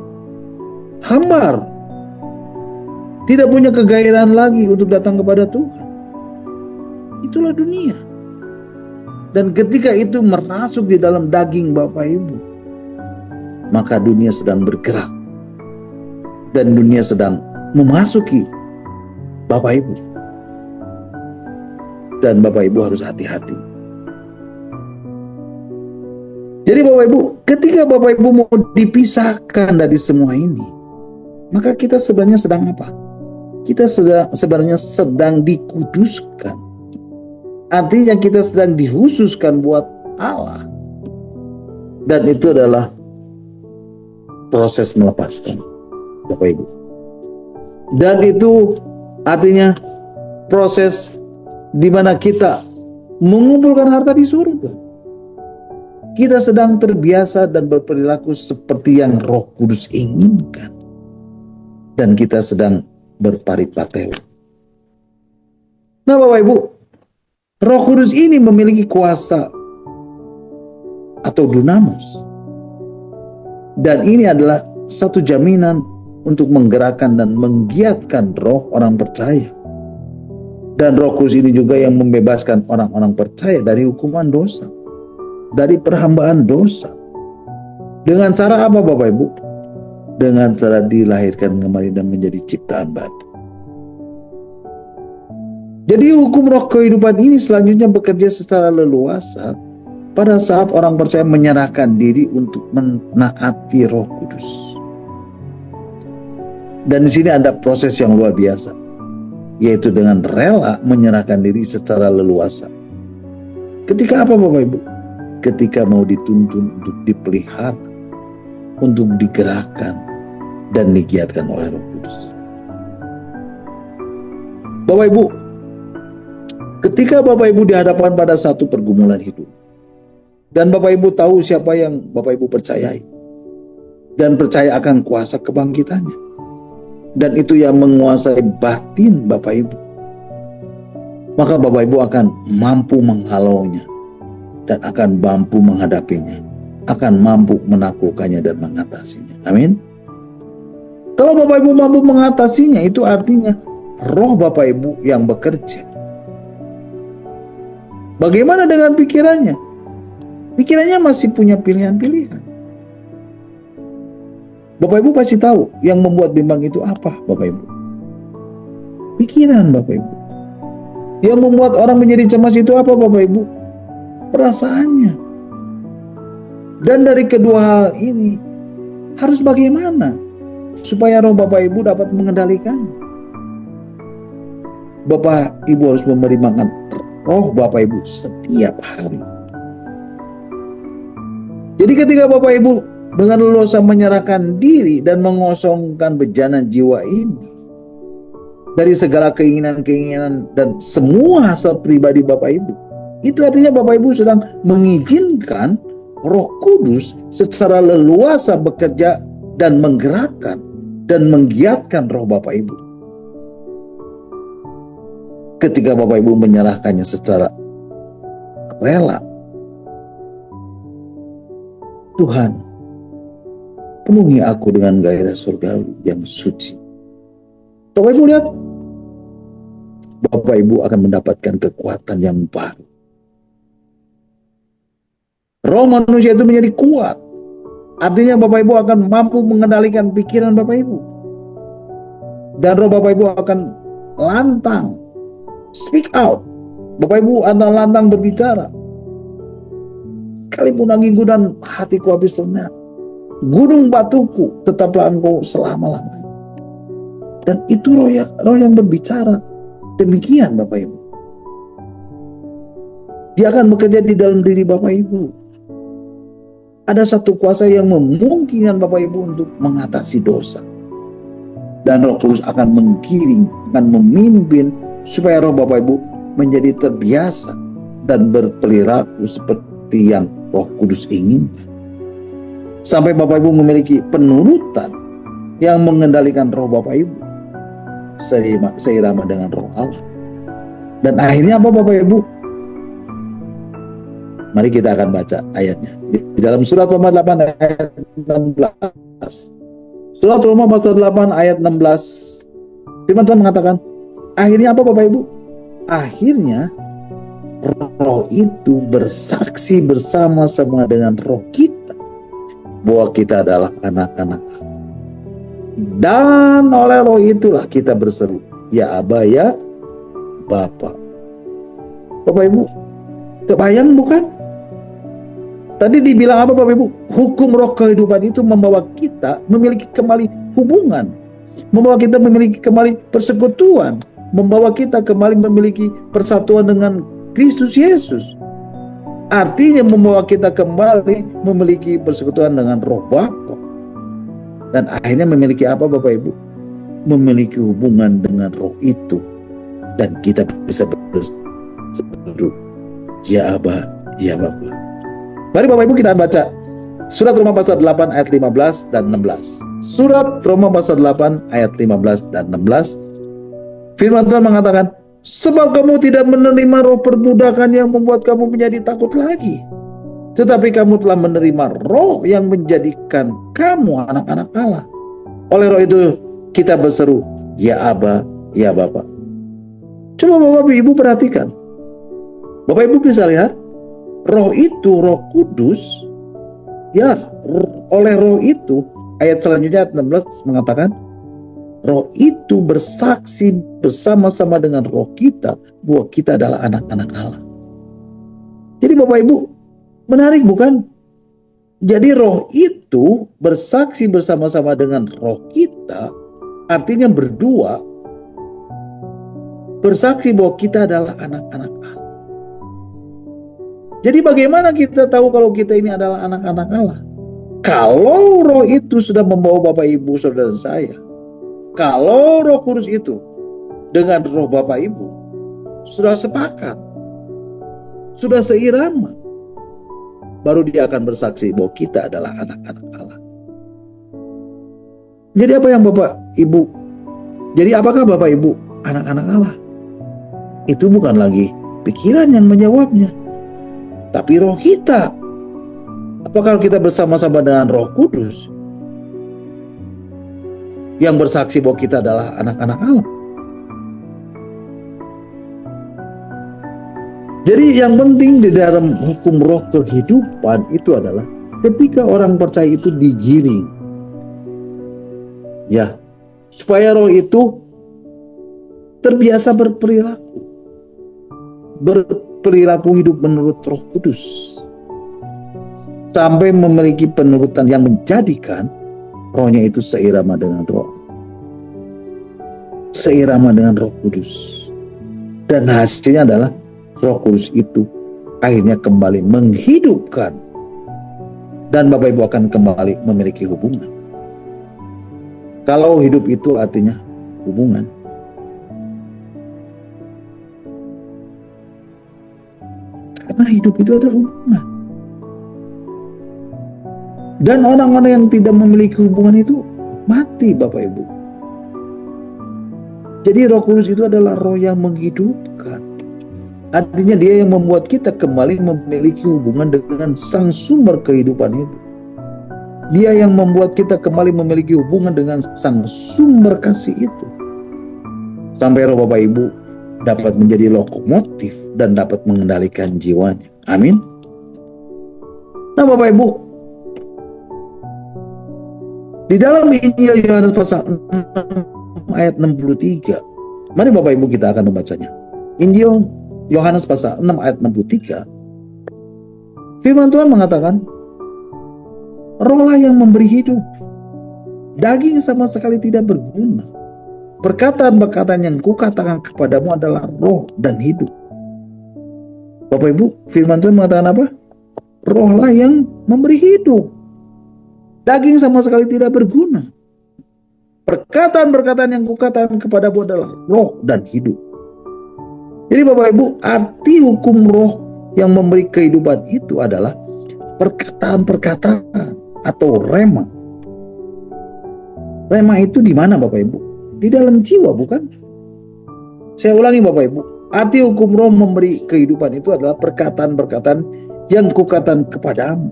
hambar, tidak punya kegairahan lagi untuk datang kepada Tuhan. Itulah dunia. Dan ketika itu merasuk di dalam daging Bapak Ibu, maka dunia sedang bergerak. Dan dunia sedang memasuki Bapak Ibu. Dan Bapak Ibu harus hati-hati. Jadi Bapak Ibu, ketika Bapak Ibu mau dipisahkan dari semua ini, maka kita sebenarnya sedang apa? Kita sebenarnya sedang dikuduskan. Artinya kita sedang dihususkan buat Allah. Dan itu adalah proses melepaskan, Bapak Ibu. Dan itu artinya proses di mana kita mengumpulkan harta di surga. Kita sedang terbiasa dan berperilaku seperti yang Roh Kudus inginkan. Dan kita sedang berparipateo. Nah Bapak Ibu, Roh Kudus ini memiliki kuasa atau dunamus. Dan ini adalah satu jaminan untuk menggerakkan dan menggiatkan roh orang percaya. Dan Roh Kudus ini juga yang membebaskan orang-orang percaya dari hukuman dosa, dari perhambaan dosa. Dengan cara apa Bapak Ibu? Dengan cara dilahirkan kembali dan menjadi ciptaan baru. Jadi hukum roh kehidupan ini selanjutnya bekerja secara leluasa pada saat orang percaya menyerahkan diri untuk menaati Roh Kudus. Dan di sini ada proses yang luar biasa, yaitu dengan rela menyerahkan diri secara leluasa. Ketika apa Bapak Ibu? Ketika mau dituntun untuk dipelihara, untuk digerakkan dan digiatkan oleh Roh Kudus. Bapak Ibu, ketika Bapak Ibu dihadapkan pada satu pergumulan hidup, dan Bapak Ibu tahu siapa yang Bapak Ibu percayai, dan percaya akan kuasa kebangkitannya, dan itu yang menguasai batin Bapak Ibu, maka Bapak Ibu akan mampu menghalaunya, dan akan mampu menghadapinya, akan mampu menaklukkannya dan mengatasinya. Amin. Kalau Bapak Ibu mampu mengatasinya, itu artinya roh Bapak Ibu yang bekerja. Bagaimana dengan pikirannya? Pikirannya masih punya pilihan-pilihan. Bapak Ibu pasti tahu yang membuat bimbang itu apa, Bapak Ibu? Pikiran Bapak Ibu. Yang membuat orang menjadi cemas itu apa, Bapak Ibu? Perasaannya. Dan dari kedua hal ini harus bagaimana supaya roh Bapak Ibu dapat mengendalikannya? Bapak Ibu harus memberi makan roh Bapak Ibu setiap hari. Jadi ketika Bapak Ibu dengan leluasa menyerahkan diri dan mengosongkan bejana jiwa ini dari segala keinginan-keinginan dan semua hasrat pribadi Bapak Ibu, itu artinya Bapak Ibu sedang mengizinkan Roh Kudus secara leluasa bekerja dan menggerakkan dan menggiatkan roh Bapak Ibu. Ketika Bapak Ibu menyerahkannya secara rela, Tuhan, penuhi aku dengan gairah surgawi yang suci. Bapak Ibu lihat, Bapak Ibu akan mendapatkan kekuatan yang baru. Roh manusia itu menjadi kuat. Artinya Bapak Ibu akan mampu mengendalikan pikiran Bapak Ibu. Dan roh Bapak Ibu akan lantang. Speak out. Bapak Ibu akan lantang berbicara. Sekalipun anggingku dan hatiku habis lenyap, gunung batuku tetaplah engkau selama-lamanya. Dan itu roh yang berbicara. Demikian Bapak Ibu. Dia akan bekerja di dalam diri Bapak Ibu. Ada satu kuasa yang memungkinkan Bapak Ibu untuk mengatasi dosa. Dan Roh Kudus akan menggiring, akan memimpin supaya roh Bapak Ibu menjadi terbiasa dan berperilaku seperti yang Roh Kudus inginkan. Sampai Bapak Ibu memiliki penurutan yang mengendalikan roh Bapak Ibu seirama dengan roh Allah. Dan akhirnya apa Bapak Ibu? Mari kita akan baca ayatnya. Di dalam surat Roma 8 ayat 16. Surat Roma pasal 8 ayat 16. Firman Tuhan mengatakan, akhirnya apa Bapak Ibu? Akhirnya roh itu bersaksi bersama-sama dengan roh kita bahwa kita adalah anak-anak Allah. Dan oleh roh itulah kita berseru, ya Aba, ya Bapa. Bapak Ibu, kebayang bukan? Tadi dibilang apa Bapak Ibu? Hukum roh kehidupan itu membawa kita memiliki kembali hubungan, membawa kita memiliki kembali persekutuan, membawa kita kembali memiliki persatuan dengan Kristus Yesus. Artinya membawa kita kembali memiliki persekutuan dengan roh Bapa. Dan akhirnya memiliki apa Bapak Ibu? Memiliki hubungan dengan roh itu. Dan kita bisa berseru, ya Aba, ya Bapa. Mari Bapak Ibu kita baca surat Roma pasal 8 ayat 15 dan 16. Surat Roma pasal 8 ayat 15 dan 16. Firman Tuhan mengatakan, sebab kamu tidak menerima roh perbudakan yang membuat kamu menjadi takut lagi, tetapi kamu telah menerima roh yang menjadikan kamu anak-anak Allah. Oleh roh itu kita berseru, ya Aba, ya Bapa. Coba Bapak Ibu perhatikan. Bapak Ibu bisa lihat, roh itu, Roh Kudus, ya, oleh roh itu, ayat selanjutnya ayat 16 mengatakan, roh itu bersaksi bersama-sama dengan roh kita bahwa kita adalah anak-anak Allah. Jadi Bapak Ibu, menarik bukan? Jadi roh itu bersaksi bersama-sama dengan roh kita, artinya berdua bersaksi bahwa kita adalah anak-anak Allah. Jadi bagaimana kita tahu kalau kita ini adalah anak-anak Allah? Kalau roh itu sudah membawa Bapak Ibu saudara saya, kalau Roh Kudus itu dengan roh Bapak Ibu sudah sepakat, sudah seirama, baru dia akan bersaksi bahwa kita adalah anak-anak Allah. Jadi apa yang Bapak Ibu? Jadi apakah Bapak Ibu anak-anak Allah? Itu bukan lagi pikiran yang menjawabnya, tapi roh kita. Apakah kita bersama-sama dengan Roh Kudus yang bersaksi bahwa kita adalah anak-anak Allah? Jadi yang penting di dalam hukum roh kehidupan itu adalah ketika orang percaya itu digiring, ya, supaya roh itu terbiasa berperilaku hidup menurut Roh Kudus, sampai memiliki penurutan yang menjadikan rohnya itu seirama dengan roh, seirama dengan Roh Kudus. Dan hasilnya adalah Roh Kudus itu akhirnya kembali menghidupkan, dan Bapak Ibu akan kembali memiliki hubungan. Kalau hidup itu artinya hubungan. Karena hidup itu adalah hubungan. Dan orang-orang yang tidak memiliki hubungan itu mati Bapak Ibu. Jadi Roh Kudus itu adalah roh yang menghidupkan. Artinya dia yang membuat kita kembali memiliki hubungan dengan sang sumber kehidupan itu. Dia yang membuat kita kembali memiliki hubungan dengan sang sumber kasih itu. Sampai roh Bapak Ibu dapat menjadi lokomotif dan dapat mengendalikan jiwanya. Amin. Nah Bapak Ibu, di dalam Injil Yohanes pasal 6 ayat 63, mari Bapak Ibu kita akan membacanya. Injil Yohanes pasal 6 ayat 63, firman Tuhan mengatakan, rohlah yang memberi hidup, daging sama sekali tidak berguna. perkataan-perkataan yang kukatakan kepadamu adalah roh dan hidup. Bapak Ibu, firman Tuhan mengatakan apa? Rohlah yang memberi hidup. Daging sama sekali tidak berguna. Perkataan-perkataan yang kukatakan kepadamu adalah roh dan hidup. Jadi Bapak Ibu, arti hukum roh yang memberi kehidupan itu adalah perkataan-perkataan atau rema. Rema itu di mana Bapak Ibu? Di dalam jiwa, bukan? Saya ulangi Bapak Ibu. Arti hukum roh memberi kehidupan itu adalah perkataan-perkataan yang kukatakan kepadamu.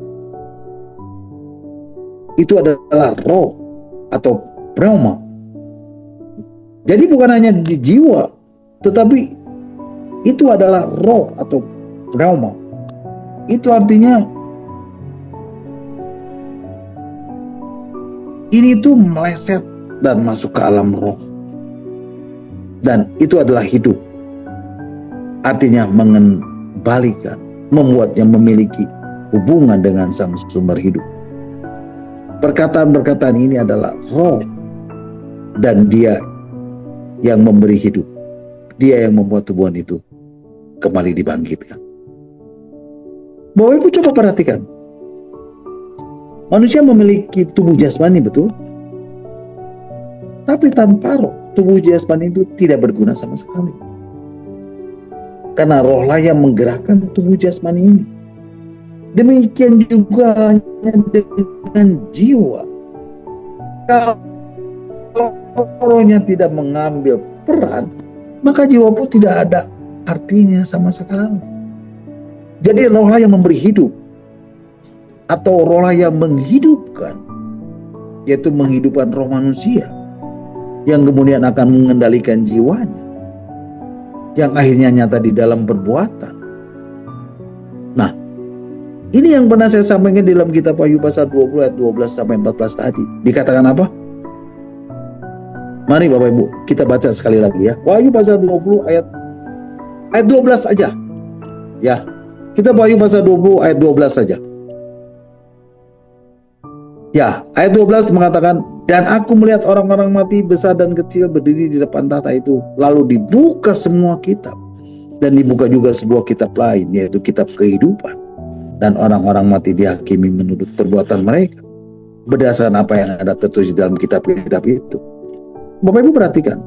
Itu adalah roh atau pneuma. Jadi bukan hanya di jiwa, tetapi itu adalah roh atau pneuma. Itu artinya ini tuh meleset dan masuk ke alam roh. Dan itu adalah hidup. Artinya mengembalikan, membuatnya memiliki hubungan dengan sang sumber hidup. Perkataan-perkataan ini adalah roh. Dan dia yang memberi hidup. Dia yang membuat tubuhan itu kembali dibangkitkan. Bapak Ibu coba perhatikan. Manusia memiliki tubuh jasmani, betul? Tapi tanpa roh, tubuh jasmani itu tidak berguna sama sekali. Karena rohlah yang menggerakkan tubuh jasmani ini. Demikian juga hanya dengan jiwa. Kalau rohnya tidak mengambil peran, maka jiwa pun tidak ada artinya sama sekali. Jadi rohlah yang memberi hidup, atau rohlah yang menghidupkan, yaitu menghidupkan roh manusia, yang kemudian akan mengendalikan jiwanya, yang akhirnya nyata di dalam perbuatan. Nah, ini yang pernah saya sampaikan dalam kitab Wahyu pasal 20 ayat 12 sampai 14 tadi. Dikatakan apa? Mari Bapak Ibu, kita baca sekali lagi ya. Wahyu pasal 20 ayat 12 aja. Ya, kita Wahyu pasal 20 ayat 12 saja. Ya, ayat 12 mengatakan, dan aku melihat orang-orang mati besar dan kecil berdiri di depan tahta itu. Lalu dibuka semua kitab. Dan dibuka juga sebuah kitab lain, yaitu kitab kehidupan. Dan orang-orang mati dihakimi menurut perbuatan mereka. Berdasarkan apa yang ada tertulis di dalam kitab-kitab itu. Bapak Ibu perhatikan.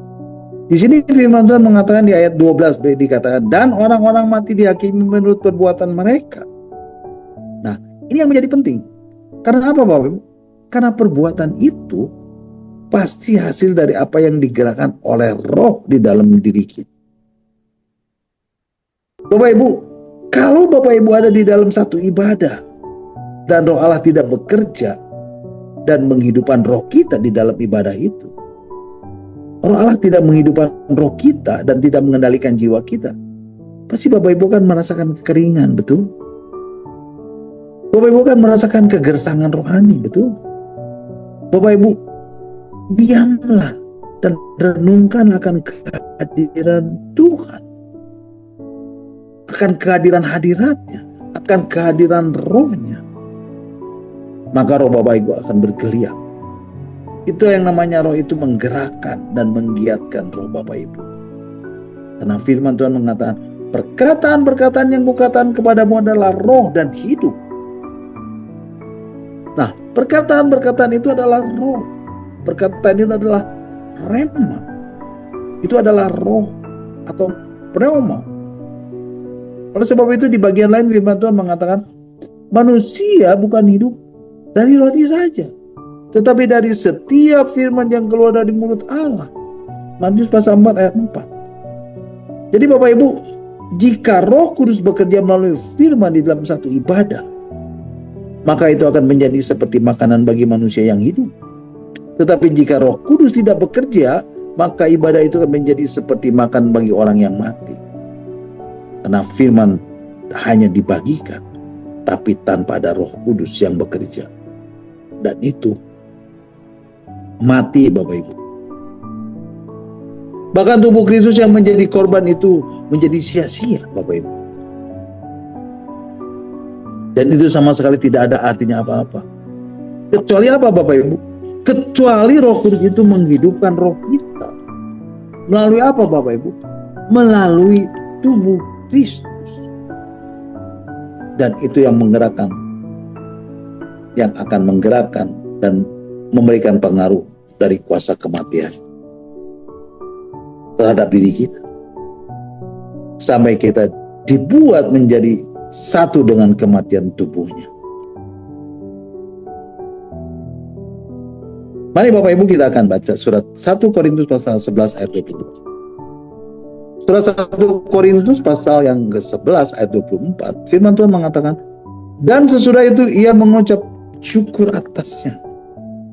Di sini firman Tuhan mengatakan di ayat 12b dikatakan, dan orang-orang mati dihakimi menurut perbuatan mereka. Nah, ini yang menjadi penting. Karena apa Bapak Ibu? Karena perbuatan itu pasti hasil dari apa yang digerakkan oleh roh di dalam diri kita. Bapak Ibu, kalau Bapak Ibu ada di dalam satu ibadah dan roh Allah tidak bekerja dan menghidupkan roh kita di dalam ibadah itu, roh Allah tidak menghidupkan roh kita dan tidak mengendalikan jiwa kita, pasti Bapak Ibu kan merasakan kekeringan, betul? Bapak Ibu kan merasakan kegersangan rohani, betul? Bapak Ibu, diamlah dan renungkan akan kehadiran Tuhan, akan kehadiran hadiratnya, akan kehadiran rohnya. Maka roh Bapak Ibu akan bergeliat. Itu yang namanya roh itu menggerakkan dan menggiatkan roh Bapak Ibu. Karena firman Tuhan mengatakan, perkataan-perkataan yang kukatakan kepadamu adalah roh dan hidup. Nah, perkataan-perkataan itu adalah roh. Perkataan itu adalah rema. Itu adalah roh atau pneuma. Oleh sebab itu di bagian lain firman Tuhan mengatakan, manusia bukan hidup dari roti saja, tetapi dari setiap firman yang keluar dari mulut Allah. Matius pasal 4 ayat 4. Jadi Bapak Ibu, jika Roh Kudus bekerja melalui firman di dalam satu ibadah, maka itu akan menjadi seperti makanan bagi manusia yang hidup. Tetapi jika Roh Kudus tidak bekerja, maka ibadah itu akan menjadi seperti makan bagi orang yang mati. Karena firman hanya dibagikan, tapi tanpa ada Roh Kudus yang bekerja. Dan itu mati Bapak Ibu. Bahkan tubuh Kristus yang menjadi korban itu menjadi sia-sia Bapak Ibu. Dan itu sama sekali tidak ada artinya apa-apa. Kecuali apa Bapak Ibu? Kecuali Roh Kudus itu menghidupkan roh kita. Melalui apa Bapak Ibu? Melalui tubuh Kristus. Dan itu yang menggerakkan, yang akan menggerakkan dan memberikan pengaruh dari kuasa kematian terhadap diri kita. Sampai kita dibuat menjadi satu dengan kematian tubuhnya. Mari Bapak Ibu kita akan baca surat 1 Korintus pasal 11 ayat 22. Surat 1 Korintus pasal yang ke-11 ayat 24, firman Tuhan mengatakan, dan sesudah itu ia mengucap syukur atasnya.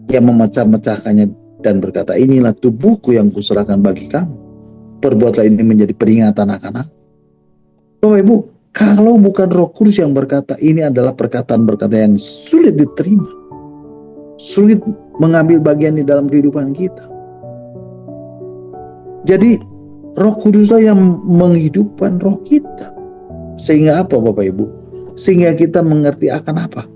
Ia memecah-mecahkannya dan berkata, inilah tubuhku yang kuserahkan bagi kamu. Perbuatlah ini menjadi peringatan akan aku. Bapak Ibu, kalau bukan Roh Kudus yang berkata, ini adalah perkataan-perkataan yang sulit diterima, sulit mengambil bagian di dalam kehidupan kita. Jadi Roh Kuduslah yang menghidupkan roh kita. Sehingga apa Bapak Ibu? Sehingga kita mengerti akan apa?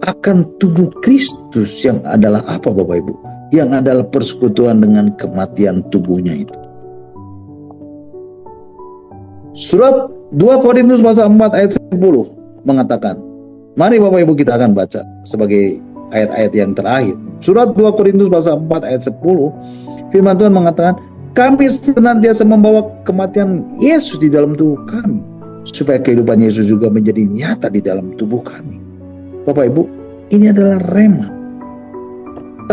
Akan tubuh Kristus yang adalah apa Bapak Ibu? Yang adalah persekutuan dengan kematian tubuhnya itu. Surat 2 Korintus pasal 4 ayat 10 mengatakan, mari Bapak Ibu kita akan baca sebagai ayat-ayat yang terakhir. Surat 2 Korintus pasal 4 ayat 10, firman Tuhan mengatakan, kami senantiasa membawa kematian Yesus di dalam tubuh kami, supaya kehidupan Yesus juga menjadi nyata di dalam tubuh kami. Bapak Ibu, ini adalah rema.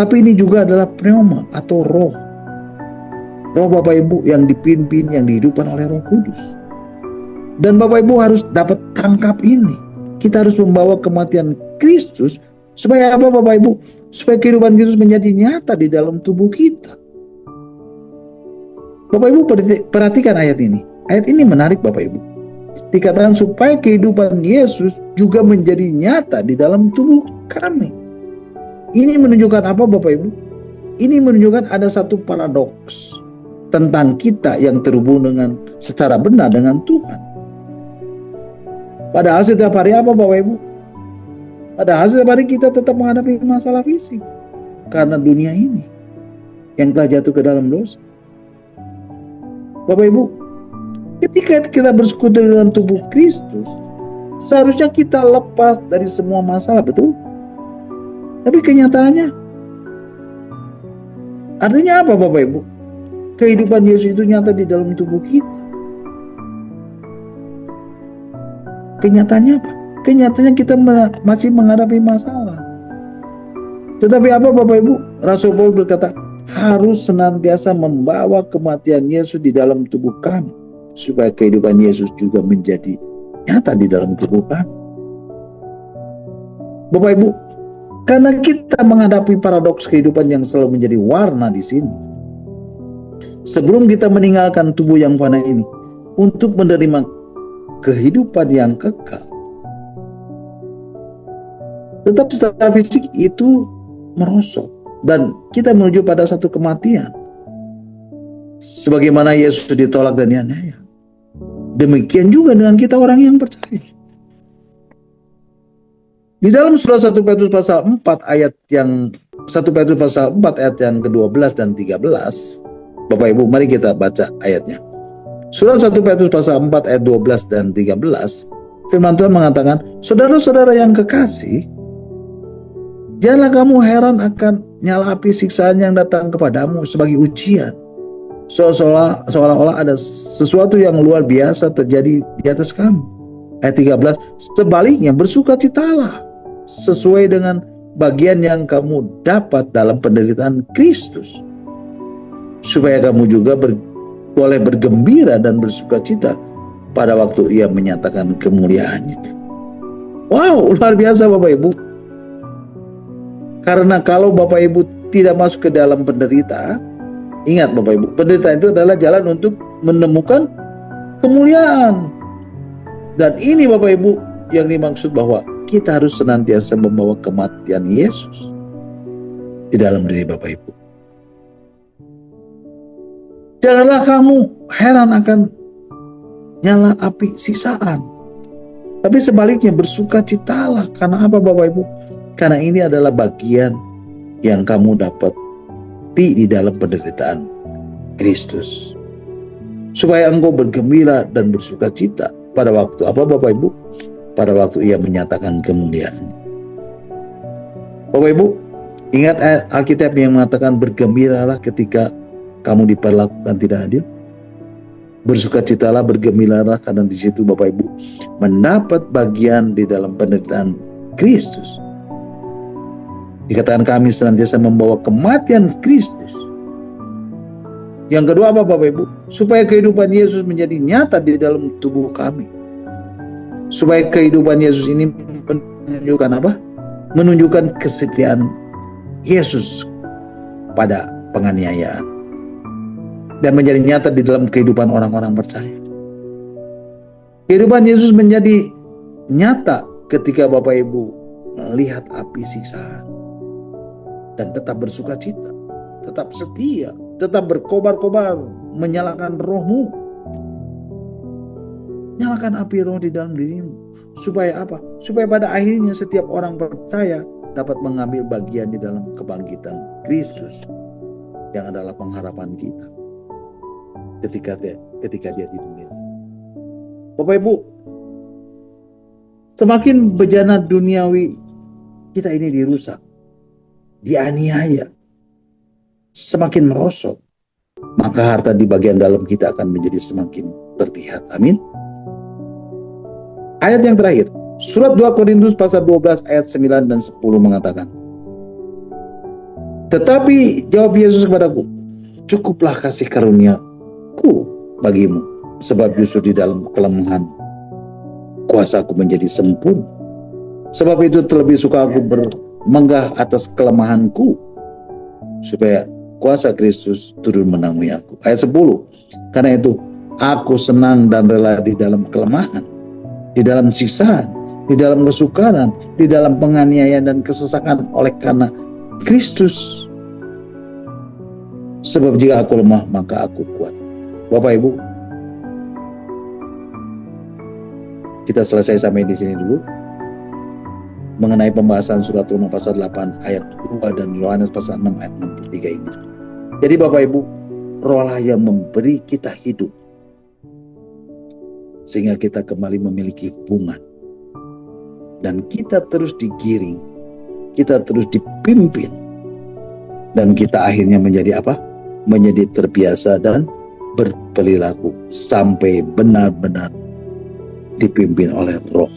Tapi ini juga adalah pneuma atau roh. Roh Bapak Ibu yang dipimpin, yang dihidupkan oleh Roh Kudus. Dan Bapak Ibu harus dapat tangkap ini. Kita harus membawa kematian Kristus, supaya apa Bapak Ibu? Supaya kehidupan Kristus menjadi nyata di dalam tubuh kita. Bapak Ibu perhatikan ayat ini. Ayat ini menarik Bapak Ibu. Dikatakan supaya kehidupan Yesus juga menjadi nyata di dalam tubuh kami. Ini menunjukkan apa Bapak Ibu? Ini menunjukkan ada satu paradoks tentang kita yang terhubung dengan secara benar dengan Tuhan. Padahal setiap hari apa Bapak Ibu? Padahal setiap hari kita tetap menghadapi masalah fisik. Karena dunia ini yang telah jatuh ke dalam dosa. Bapak Ibu, ketika kita bersekutu dengan tubuh Kristus, seharusnya kita lepas dari semua masalah, betul? Tapi kenyataannya, artinya apa Bapak Ibu? Kehidupan Yesus itu nyata di dalam tubuh kita. Kenyataannya apa? Kenyataannya kita masih menghadapi masalah. Tetapi apa Bapak Ibu? Rasul Paulus berkata, harus senantiasa membawa kematian Yesus di dalam tubuh kami, supaya kehidupan Yesus juga menjadi nyata di dalam tubuh kami. Bapak Ibu, karena kita menghadapi paradoks kehidupan yang selalu menjadi warna di sini. Sebelum kita meninggalkan tubuh yang fana ini, untuk menerima kehidupan yang kekal, tetap secara fisik itu merosot. Dan kita menuju pada satu kematian. Sebagaimana Yesus ditolak dan dianiaya. Demikian juga dengan kita orang yang percaya. Di dalam surat 1 Petrus pasal 4 ayat yang 1 Petrus pasal 4 ayat yang ke-12 dan 13. Bapak Ibu, mari kita baca ayatnya. Surat 1 Petrus pasal 4 ayat 12 dan 13. Firman Tuhan mengatakan, saudara-saudara yang kekasih, janganlah kamu heran akan nyala api siksaan yang datang kepadamu sebagai ujian, seolah-olah ada sesuatu yang luar biasa terjadi di atas kamu. Ayat 13, sebaliknya bersukacitalah sesuai dengan bagian yang kamu dapat dalam penderitaan Kristus, supaya kamu juga boleh bergembira dan bersukacita pada waktu ia menyatakan kemuliaannya. Wow, luar biasa Bapak Ibu. Karena kalau Bapak Ibu tidak masuk ke dalam penderitaan, ingat Bapak Ibu, penderitaan itu adalah jalan untuk menemukan kemuliaan. Dan ini Bapak Ibu yang dimaksud bahwa kita harus senantiasa membawa kematian Yesus di dalam diri Bapak Ibu. Janganlah kamu heran akan nyala api siksaan, tapi sebaliknya bersukacitalah. Karena apa Bapak Ibu? Karena ini adalah bagian yang kamu dapati di dalam penderitaan Kristus. Supaya engkau bergembira dan bersuka cita pada waktu apa Bapak Ibu? Pada waktu ia menyatakan kemuliaannya. Bapak Ibu, ingat ayat Alkitab yang mengatakan bergembiralah ketika kamu diperlakukan tidak adil. Bersukacitalah, bergembiralah karena di situ Bapak Ibu mendapat bagian di dalam penderitaan Kristus. Dikatakan kami senantiasa membawa kematian Kristus. Yang kedua apa Bapak Ibu? Supaya kehidupan Yesus menjadi nyata di dalam tubuh kami. Supaya kehidupan Yesus ini menunjukkan apa? Menunjukkan kesetiaan Yesus pada penganiayaan. Dan menjadi nyata di dalam kehidupan orang-orang percaya. Kehidupan Yesus menjadi nyata ketika Bapak Ibu melihat api siksaan. Dan tetap bersuka cita, tetap setia, tetap berkobar-kobar, menyalakan rohmu. Nyalakan api roh di dalam dirimu. Supaya apa? Supaya pada akhirnya setiap orang percaya dapat mengambil bagian di dalam kebangkitan Kristus. Yang adalah pengharapan kita. Ketika dia di dunia. Bapak Ibu, semakin bejana duniawi kita ini dirusak, dianiaya, semakin merosot, maka harta di bagian dalam kita akan menjadi semakin terlihat. Amin. Ayat yang terakhir, surat 2 Korintus pasal 12 ayat 9 dan 10 mengatakan, tetapi jawab Yesus kepadaku, cukuplah kasih karuniaku bagimu, sebab justru di dalam kelemahan kuasaku menjadi sempurna. Sebab itu terlebih suka aku bermenggah atas kelemahanku, supaya kuasa Kristus turun menaungi aku. Ayat 10, karena itu aku senang dan rela di dalam kelemahan, di dalam siksaan, di dalam kesukaran, di dalam penganiayaan dan kesesakan oleh karena Kristus. Sebab jika aku lemah, maka aku kuat. Bapak Ibu, kita selesai sampai di sini dulu mengenai pembahasan surat Roma pasal 8 ayat 2 dan Yohanes pasal 6 ayat 63 ini. Jadi Bapak Ibu, rohlah yang memberi kita hidup sehingga kita kembali memiliki hubungan dan kita terus digiring, kita terus dipimpin, dan kita akhirnya menjadi apa? Menjadi terbiasa dan berperilaku sampai benar-benar dipimpin oleh roh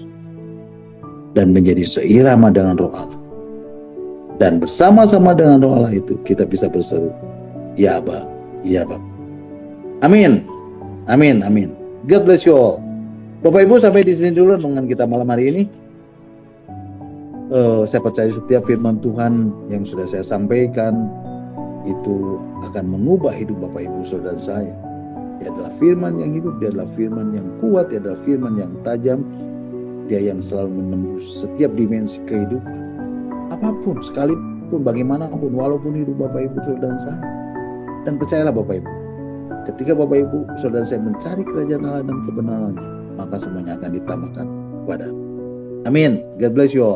dan menjadi seirama dengan roh Allah. Dan bersama-sama dengan roh Allah itu kita bisa berseru, ya Aba, ya Bapa. Amin. Amin, amin. God bless you all. Bapak Ibu, sampai di sini dulu dengan kita malam hari ini. Saya percaya setiap firman Tuhan yang sudah saya sampaikan itu akan mengubah hidup Bapak Ibu saudara saya. Dia adalah firman yang hidup, dia adalah firman yang kuat, dia adalah firman yang tajam, dia yang selalu menembus setiap dimensi kehidupan. Apapun, sekalipun, bagaimanapun, walaupun hidup Bapak Ibu saudara saya. Dan percayalah Bapak Ibu, ketika Bapak Ibu saudara saya mencari kerajaan Allah dan kebenarannya, maka semuanya akan ditambahkan kepada. Amin. God bless you all.